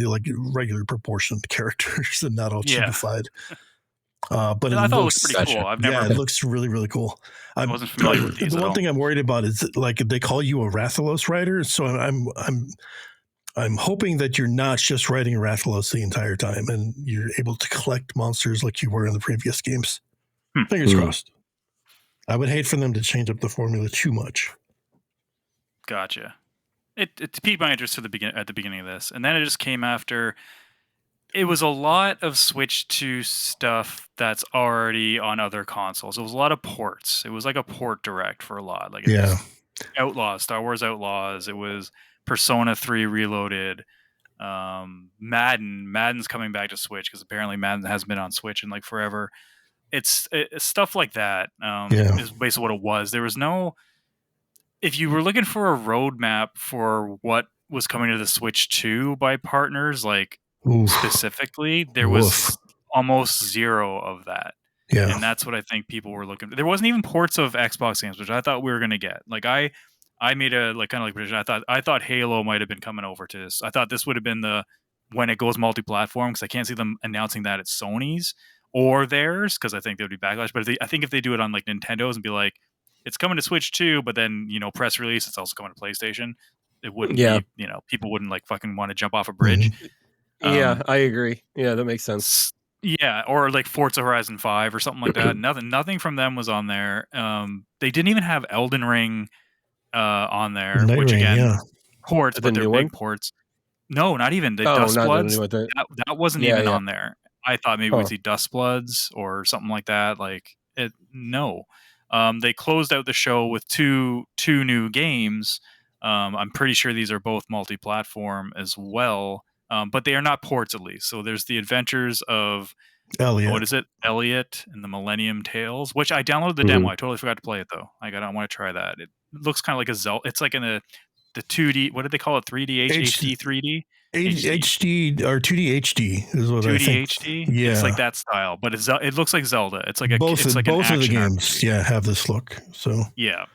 regular proportioned characters and not all chibified. But I thought it looked pretty cool. It looks really, really cool. I wasn't familiar with these. The one thing I'm worried about is they call you a Rathalos rider, so I'm hoping that you're not just riding a Rathalos the entire time, and you're able to collect monsters like you were in the previous games. Fingers crossed. I would hate for them to change up the formula too much. Gotcha. It piqued my interest at the beginning of this, and then it just came after. It was a lot of Switch 2 stuff that's already on other consoles. It was a lot of ports. It was like a port direct for a lot. Outlaws, Star Wars Outlaws. It was Persona 3 Reloaded. Madden's coming back to Switch because apparently Madden hasn't been on Switch in forever. It's stuff like that. Is basically what it was. There was no. If you were looking for a roadmap for what was coming to the Switch 2 by partners, specifically, there was almost zero of that. Yeah. And that's what I think people were looking for. There wasn't even ports of Xbox games, which I thought we were going to get. Like I made a kind of like prediction. I thought Halo might have been coming over to this. I thought this would have been when it goes multi-platform, because I can't see them announcing that it's Sony's or theirs, because I think there would be backlash. But I think if they do it on like Nintendo's and be like, it's coming to Switch too, but then press release, it's also coming to PlayStation. It wouldn't be, people wouldn't like fucking want to jump off a bridge. Yeah, I agree. Yeah, that makes sense. Yeah, or like Forza Horizon 5 or something like that. Nothing from them was on there. They didn't even have Elden Ring on there, Night which Ring, again, ports, but The they're new big one? ports. No, not even the Oh, Dust not the Bloods. new one. That wasn't even on there. I thought maybe we'd see Dust Bloods or something like that. Like it, no. They closed out the show with two new games. I'm pretty sure these are both multi-platform as well, but they are not ports at least. So there's the Adventures of Elliot. What is it? Elliot and the Millennium Tales, which I downloaded the demo. I totally forgot to play it though. I want to try that. It looks kind of like a Zelda. It's like in the 2D. What did they call it? 3D HD 3D. HD or 2D HD is what 2D I think. HD. Yeah, it's like that style, but it looks like Zelda. It's like both it's like both an of the action games. RPG. Yeah, have this look. So yeah,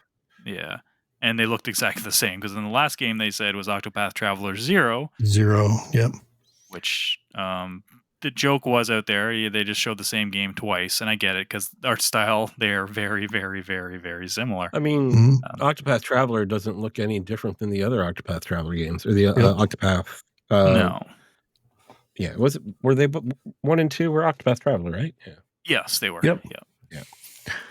and they looked exactly the same, because in the last game they said was Octopath Traveler 0. Yep. Which the joke was out there, they just showed the same game twice, and I get it, because art style, they're very, very, very, very similar. I mean, Octopath Traveler doesn't look any different than the other Octopath Traveler games, or the Octopath. No. Yeah, were they 1 and 2 were Octopath Traveler, right? Yeah. Yes, they were. Yep. Yeah.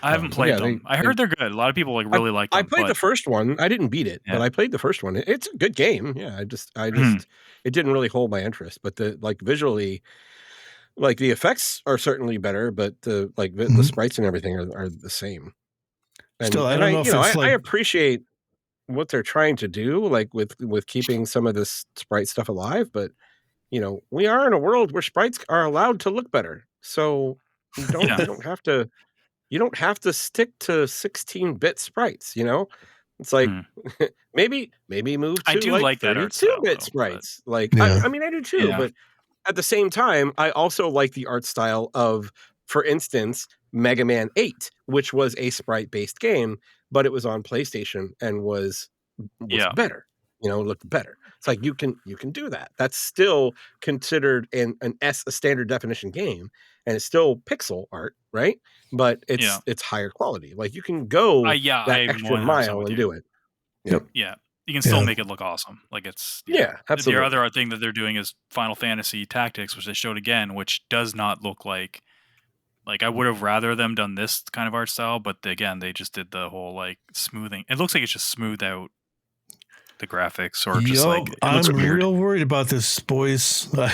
I haven't played them. I heard they're good. A lot of people really like them. I played the first one. I didn't beat it, but I played the first one. It's a good game. Yeah, I just it didn't really hold my interest. But visually, like the effects are certainly better, but the sprites and everything are the same. And, Still, I don't know if it's I appreciate what they're trying to do, like with keeping some of this sprite stuff alive, but we are in a world where sprites are allowed to look better. So you don't have to. You don't have to stick to 16-bit sprites, It's like maybe move to I do like 32-bit sprites. Like I mean I do too, but at the same time I also like the art style of, for instance, Mega Man 8, which was a sprite-based game, but it was on PlayStation and was better. Looked better. It's like you can do that. That's still considered a standard definition game, and it's still pixel art, right? But it's higher quality. Like you can go that extra mile and do it. Yep. Yeah. You can still make it look awesome. Like it's absolutely. The other thing that they're doing is Final Fantasy Tactics, which they showed again, which does not look like I would have rather them done this kind of art style, but again, they just did the whole like smoothing. It looks like it's just smoothed out the graphics, or just I'm real worried about this, boys. I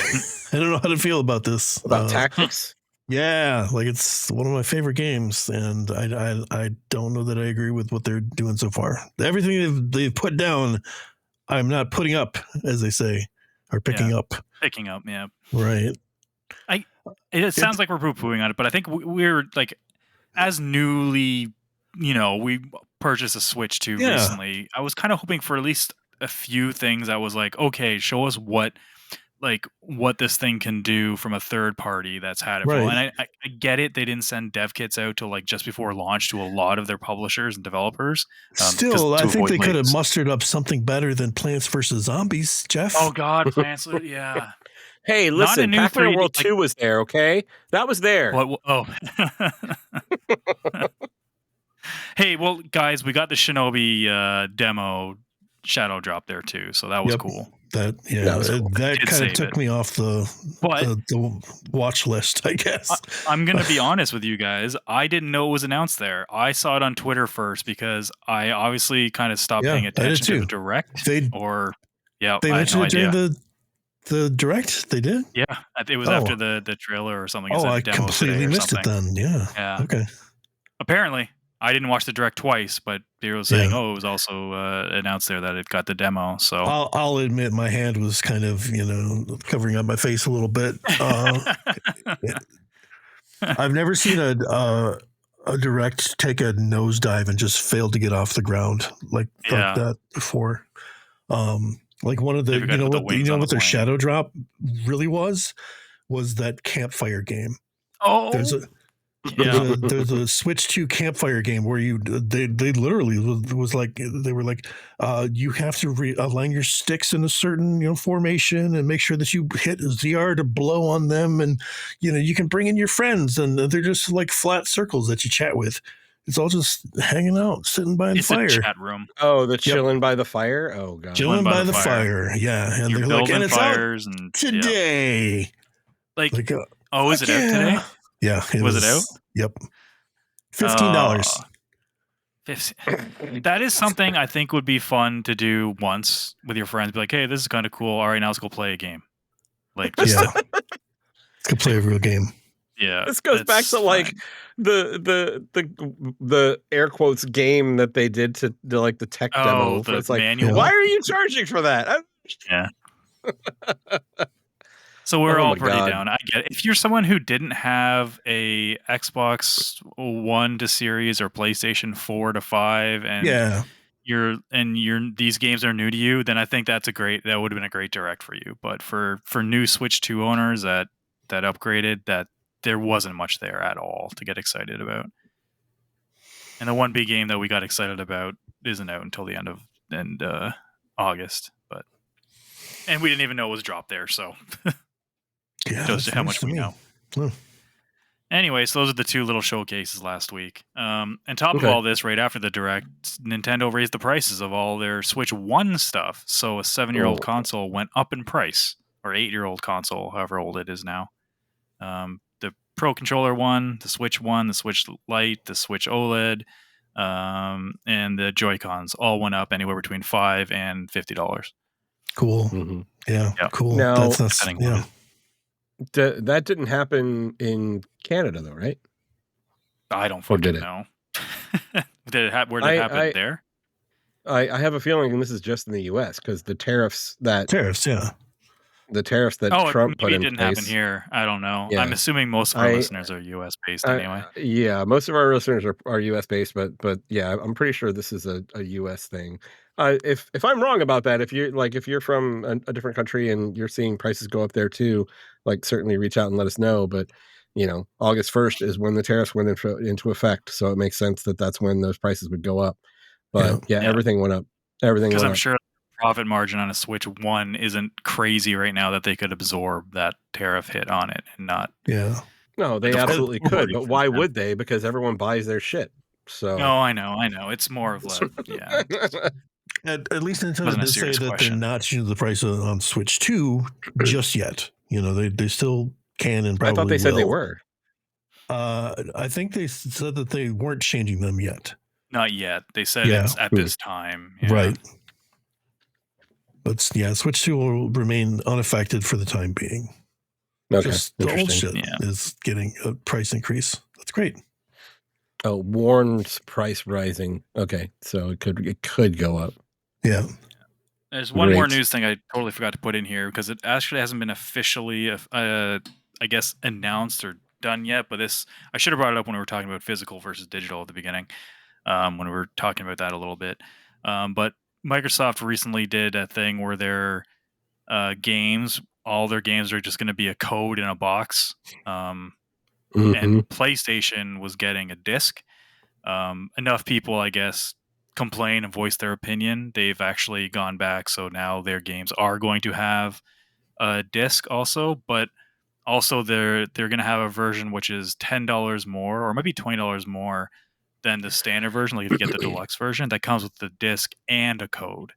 don't know how to feel about this. About Tactics? Yeah, like it's one of my favorite games, and I don't know that I agree with what they're doing so far. Everything they've put down, I'm not putting up, as they say, or picking up. Picking up, yeah. Right. It sounds like we're poo-pooing on it, but I think we're like, as newly, we purchased a Switch 2 recently. I was kind of hoping for at least a few things. I was like, okay, show us what this thing can do from a third party that's had it for. And I get it. They didn't send dev kits out till like just before launch to a lot of their publishers and developers. Still, I think they could have mustered up something better than Plants vs. Zombies, Jeff. Oh God, Plants, yeah. Hey, listen, Pac-Man World 2 was there, okay? That was there. What? Oh. Hey, well, guys, we got the Shinobi demo shadow drop there too, so that was cool. That kind of took me off the watch list, I guess. I'm going to be honest with you guys. I didn't know it was announced there. I saw it on Twitter first, because I obviously kind of stopped paying attention to the direct. They mentioned it during the direct. They did. Yeah, it was after the trailer or something. I completely missed it then. Yeah. Okay. Apparently, I didn't watch the direct twice, but they were saying, it was also announced there that it got the demo. So I'll admit my hand was kind of, covering up my face a little bit. I've never seen a direct take a nosedive and just fail to get off the ground like that before. Like one of the, what their shadow drop really was that campfire game. Oh, Yeah. There's a Switch 2 campfire game where they literally was like they were like you have to align your sticks in a certain formation and make sure that you hit ZR to blow on them, and you can bring in your friends and they're just like flat circles that you chat with. It's all just hanging out, sitting by the fire. It's a chat room. Oh, the chilling by the fire. Oh god, chilling by the fire. Yeah, and you're they're building like, and fires it's out and today. Yeah. Like is it out today? Yeah, was it out? Yep. $15. That is something I think would be fun to do once with your friends. Be like, hey, this is kind of cool. All right, now let's go play a game. Like, let's go play a real game. Yeah, this goes back to like the air quotes game that they did to like the tech demo. It's like, manual. Why are you charging for that? Yeah. So we're all pretty down. I get it. If you're someone who didn't have a Xbox One to Series or PlayStation 4 to 5, and these games are new to you, then I think that would have been a great direct for you. But for new Switch 2 owners that upgraded, that there wasn't much there at all to get excited about. And the one big game that we got excited about isn't out until the end of August, and we didn't even know it was dropped there, so shows you how much we know. Anyway, so those are the two little showcases last week. On top of all this, right after the Direct, Nintendo raised the prices of all their Switch 1 stuff. So a 7-year-old console went up in price, or 8-year-old console, however old it is now. The Pro Controller 1, the Switch 1, the Switch Lite, the Switch OLED, and the Joy-Cons all went up anywhere between $5 and $50. Cool. Mm-hmm. Yeah, cool. Now, that didn't happen in Canada, though, right? I don't fucking know. Where did it happen there? I have a feeling, and this is just in the U.S., because the tariffs that Trump put in place. It didn't happen here. I don't know. Yeah. I'm assuming most of our listeners are U.S. based anyway. Yeah, most of our listeners are U.S. based, but yeah, I'm pretty sure this is a U.S. thing. If I'm wrong about that, if you're from a different country and you're seeing prices go up there too, like certainly reach out and let us know. But August 1st is when the tariffs went into effect, so it makes sense that that's when those prices would go up. But everything went up. Because I'm sure profit margin on a Switch 1 isn't crazy right now that they could absorb that tariff hit on it and not. Yeah. No, they absolutely could, but why would they? Because everyone buys their shit. So. No, I know. It's more of like, yeah. At least Nintendo did say that they're not changing the price on Switch 2 just yet. They still can and probably I thought they said will. they were. I think they said that they weren't changing them yet. Not yet. They said it's at this time. Yeah. Right. But Switch 2 will remain unaffected for the time being. Okay. Just the old shit is getting a price increase. That's great. Oh, warns price rising. Okay, so it could go up. Yeah. There's one more news thing I totally forgot to put in here because it actually hasn't been officially, I guess, announced or done yet. But I should have brought it up when we were talking about physical versus digital at the beginning, when we were talking about that a little bit. But Microsoft recently did a thing where their games, all their games are just going to be a code in a box. And PlayStation was getting a disc. Enough people, I guess, complain and voice their opinion. They've actually gone back, so now their games are going to have a disc also, but also they're going to have a version which is $10 more, or maybe $20 more than the standard version. Like if you get the deluxe version, that comes with the disc and a code,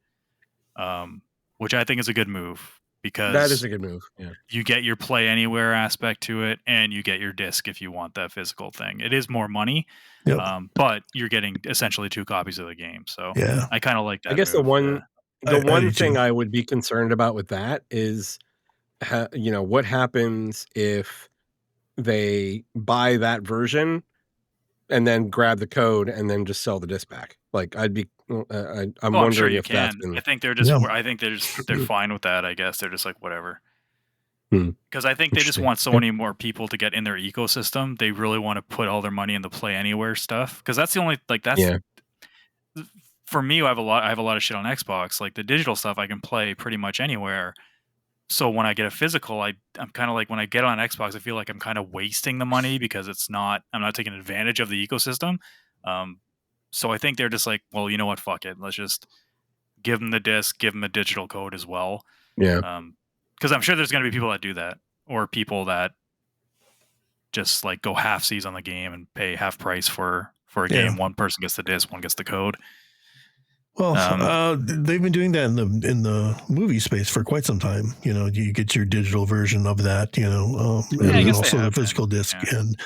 which I think is a good move. Because that is a good move. Yeah. You get your play anywhere aspect to it, and you get your disc if you want that physical thing. It is more money, but you're getting essentially 2 copies of the game. So I kind of like that. I guess move. the one thing I would be concerned about with that is, what happens if they buy that version and then grab the code and then just sell the disc back. Like I'm wondering sure if that's been... I think they're just they're fine with that. I guess they're just like whatever. Because I think they just want so many more people to get in their ecosystem. They really want to put all their money in the Play Anywhere stuff. Because that's the only for me. I have a lot of shit on Xbox. Like the digital stuff, I can play pretty much anywhere. So when I get a physical, I'm kind of like, when I get on Xbox, I feel like I'm kind of wasting the money because I'm not taking advantage of the ecosystem. So I think they're just like, well, you know what, fuck it, let's just give them the disc, give them a digital code as well. Yeah. Because I'm sure there's going to be people that do that, or people that just like go half seas on the game and pay half price for a game. One person gets the disc, one gets the code. Well, they've been doing that in the movie space for quite some time. You know, you get your digital version of that. You know, and also the physical disc, and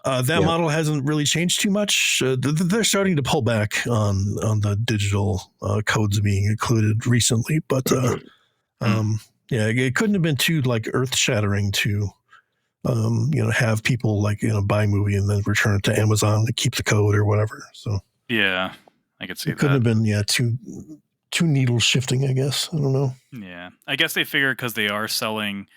that model hasn't really changed too much. They're starting to pull back on the digital codes being included recently, but it couldn't have been too like earth shattering to have people like buy a movie and then return it to Amazon to keep the code or whatever. So yeah. I could see that. Couldn't have been, too needle shifting, I guess. I don't know. Yeah. I guess they figure because they are selling,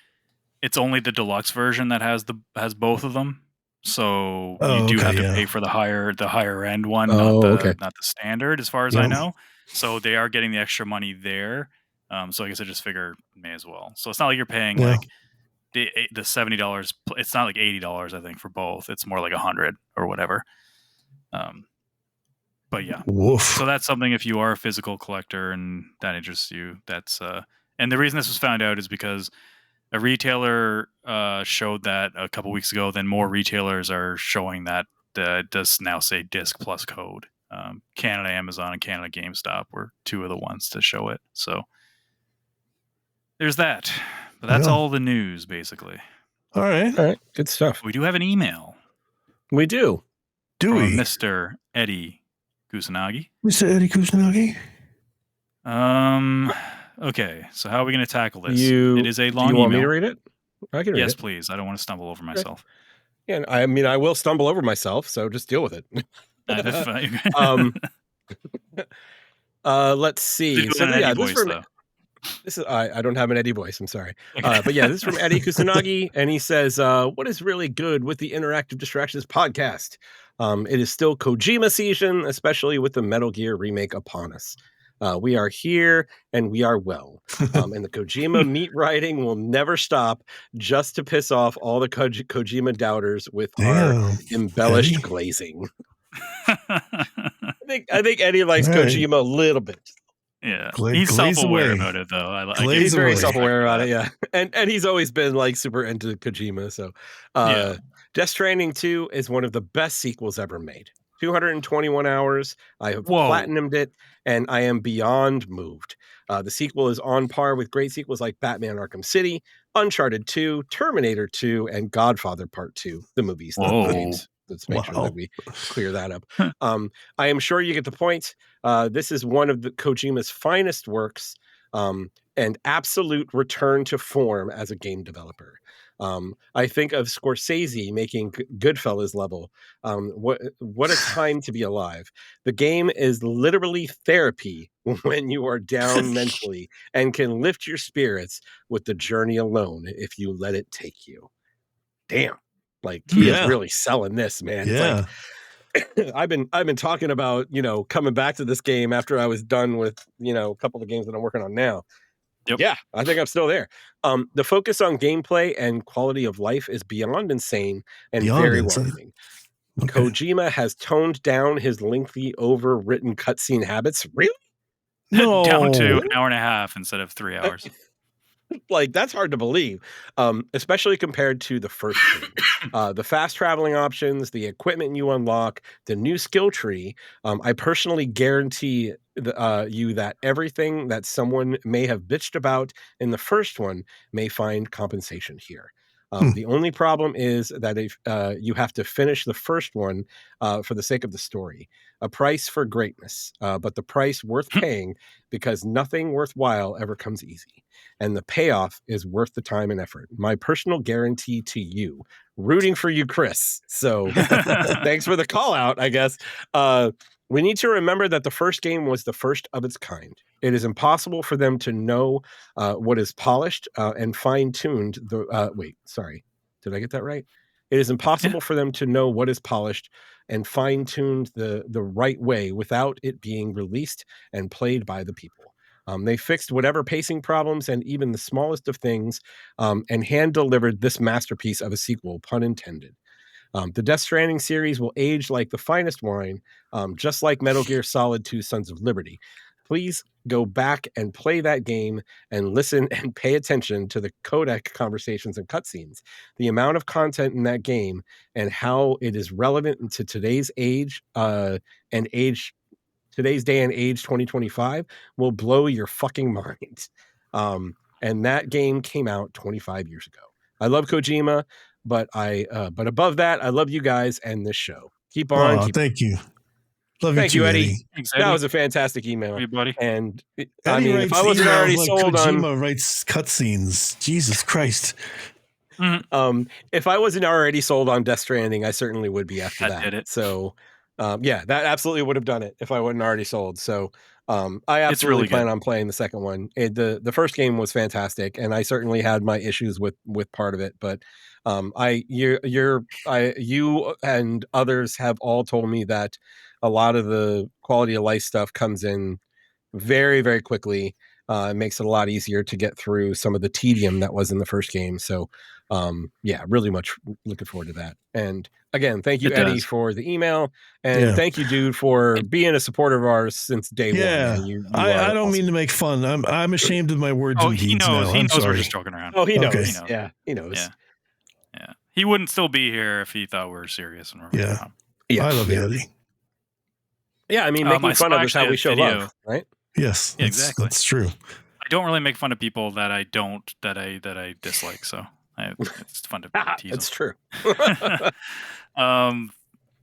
it's only the deluxe version that has both of them. So you do have to pay for the higher end one, not the standard, as far as I know. So they are getting the extra money there. So I guess I just figure may as well. So it's not like you're paying like the $70. It's not like $80, I think, for both. It's more like $100 or whatever. But yeah, so that's something if you are a physical collector and that interests you, that's and the reason this was found out is because a retailer showed that a couple weeks ago. Then more retailers are showing that it does now say disc plus code. Canada Amazon and Canada GameStop were two of the ones to show it. So there's that. But that's all the news, basically. All right. Good stuff. We do have an email. We do. Do we? Mr. Eddie Kusanagi. Mr. Eddie Kusanagi. Okay, so how are we going to tackle this? It is a long email. Do you want me to read it? I can read it. Yes, please. I don't want to stumble over myself. Yeah, I mean, I will stumble over myself, so just deal with it. Let's see. So yeah, this is I don't have an Eddie voice. I'm sorry, but yeah, this is from Eddie Kusanagi, and he says, "What is really good with the Interactive Distractions podcast? It is still Kojima season, especially with the Metal Gear remake upon us. We are here and we are well. And the Kojima meat riding will never stop just to piss off all the Kojima doubters with our embellished glazing." I think Eddie likes Kojima a little bit. Yeah, he's self-aware about it, though. He's very self-aware about it, yeah. And he's always been like super into Kojima. So, Death Stranding 2 is one of the best sequels ever made. 221 hours. I have platinumed it, and I am beyond moved. The sequel is on par with great sequels like Batman Arkham City, Uncharted 2, Terminator 2, and Godfather Part 2. The movies, not the games. Let's make sure that we clear that up. I am sure you get the point. This is one of the Kojima's finest works, and absolute return to form as a game developer. I think of Scorsese making Goodfellas level. What a time to be alive. The game is literally therapy when you are down mentally and can lift your spirits with the journey alone if you let it take you. Damn. Like he is really selling this, man. Yeah. It's like, I've been talking about, coming back to this game after I was done with, a couple of games that I'm working on now. Yep. Yeah, I think I'm still there. The focus on gameplay and quality of life is beyond insane and very welcoming. Okay. Kojima has toned down his lengthy, overwritten cutscene habits. Really? No. Down to an hour and a half instead of 3 hours. Like, that's hard to believe, especially compared to the first game. The fast traveling options, the equipment you unlock, the new skill tree. I personally guarantee you that everything that someone may have bitched about in the first one may find compensation here. The only problem is that if you have to finish the first one for the sake of the story. A price for greatness, but the price worth paying because nothing worthwhile ever comes easy. And the payoff is worth the time and effort. My personal guarantee to you. Rooting for you, Chris. So thanks for the call out, I guess. We need to remember that the first game was the first of its kind. It is impossible for them to know what is polished and fine-tuned. Wait, sorry. Did I get that right? It is impossible for them to know what is polished and fine-tuned the right way without it being released and played by the people. They fixed whatever pacing problems and even the smallest of things, and hand-delivered this masterpiece of a sequel, pun intended. The Death Stranding series will age like the finest wine, just like Metal Gear Solid 2 Sons of Liberty. Please go back and play that game and listen and pay attention to the codec conversations and cutscenes. The amount of content in that game and how it is relevant to today's age today's day and age 2025 will blow your fucking mind. And that game came out 25 years ago. I love Kojima, but above that, I love you guys and this show. Keep on. Thank you. Love Thank you, Eddie. Thanks, Eddie. That was a fantastic email. Hey, buddy. And I mean, if I wasn't already sold Kojima on writes cutscenes, Jesus Christ. If I wasn't already sold on Death Stranding, I certainly would be after that. Did it. So, yeah, that absolutely would have done it if I wasn't already sold. So, I absolutely plan on playing the second one. The first game was fantastic, and I certainly had my issues with part of it, but you and others have all told me that a lot of the quality of life stuff comes in very, very quickly. It makes it a lot easier to get through some of the tedium that was in the first game. So, yeah, really much looking forward to that. And again, thank you, Eddie, for the email, and thank you, dude, for being a supporter of ours since day one. Man. I don't mean to make fun. I'm ashamed of my words and deeds now. He knows we're just joking around. Oh, he knows. Okay. Yeah, he knows. Yeah. He wouldn't still be here if he thought we were serious. And yeah. I love you, Eddie. Yeah, I mean, making fun of is how we show love, right? Yes, exactly. That's true. I don't really make fun of people that I dislike. So it's fun to tease. That's true.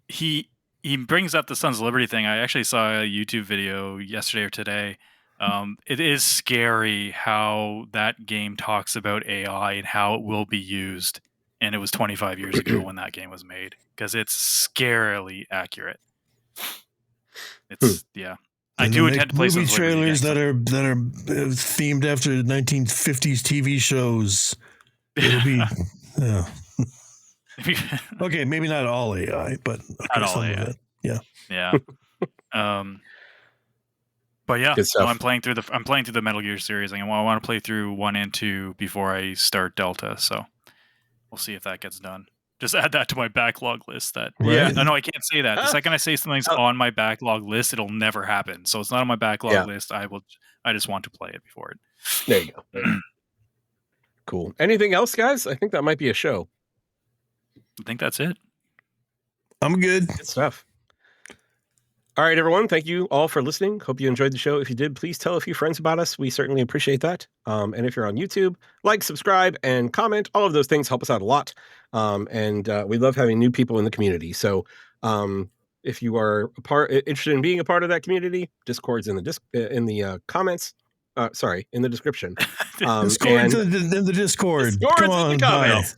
He brings up the Sons of Liberty thing. I actually saw a YouTube video yesterday or today. It is scary how that game talks about AI and how it will be used. And it was 25 years ago when that game was made, because it's scarily accurate. It's I do intend to play movie trailers that are themed after 1950s TV shows. It'll be okay. Maybe not all AI, but not all AI. Of it. Yeah. But yeah, no, I'm playing through the Metal Gear series. I want to play through 1 and 2 before I start Delta. So we'll see if that gets done. Just add that to my backlog list. No, I can't say that. The second I say something's on my backlog list, it'll never happen. So it's not on my backlog list. I just want to play it before it. There you go. Cool. Anything else, guys? I think that might be a show. I think that's it. I'm good. Good stuff. All right, everyone. Thank you all for listening. Hope you enjoyed the show. If you did, please tell a few friends about us. We certainly appreciate that. And if you're on YouTube, like, subscribe, and comment. All of those things help us out a lot. And we love having new people in the community. So if you are interested in being a part of that community, Discord's in the comments. In the description. Discord's in the Discord. Come on, in the comments.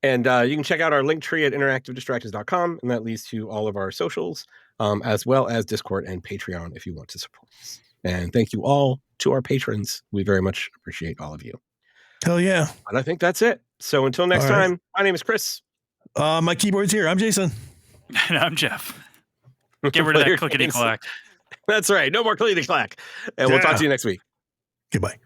And you can check out our link tree at interactivedistractions.com, and that leads to all of our socials, as well as Discord and Patreon if you want to support us. And thank you all to our patrons. We very much appreciate all of you. Hell yeah. And I think that's it. So until next time, my name is Chris. My keyboard's here. I'm Jason. And I'm Jeff. Get rid of that clickety-clack. That's right. No more clickety-clack. And we'll talk to you next week. Goodbye.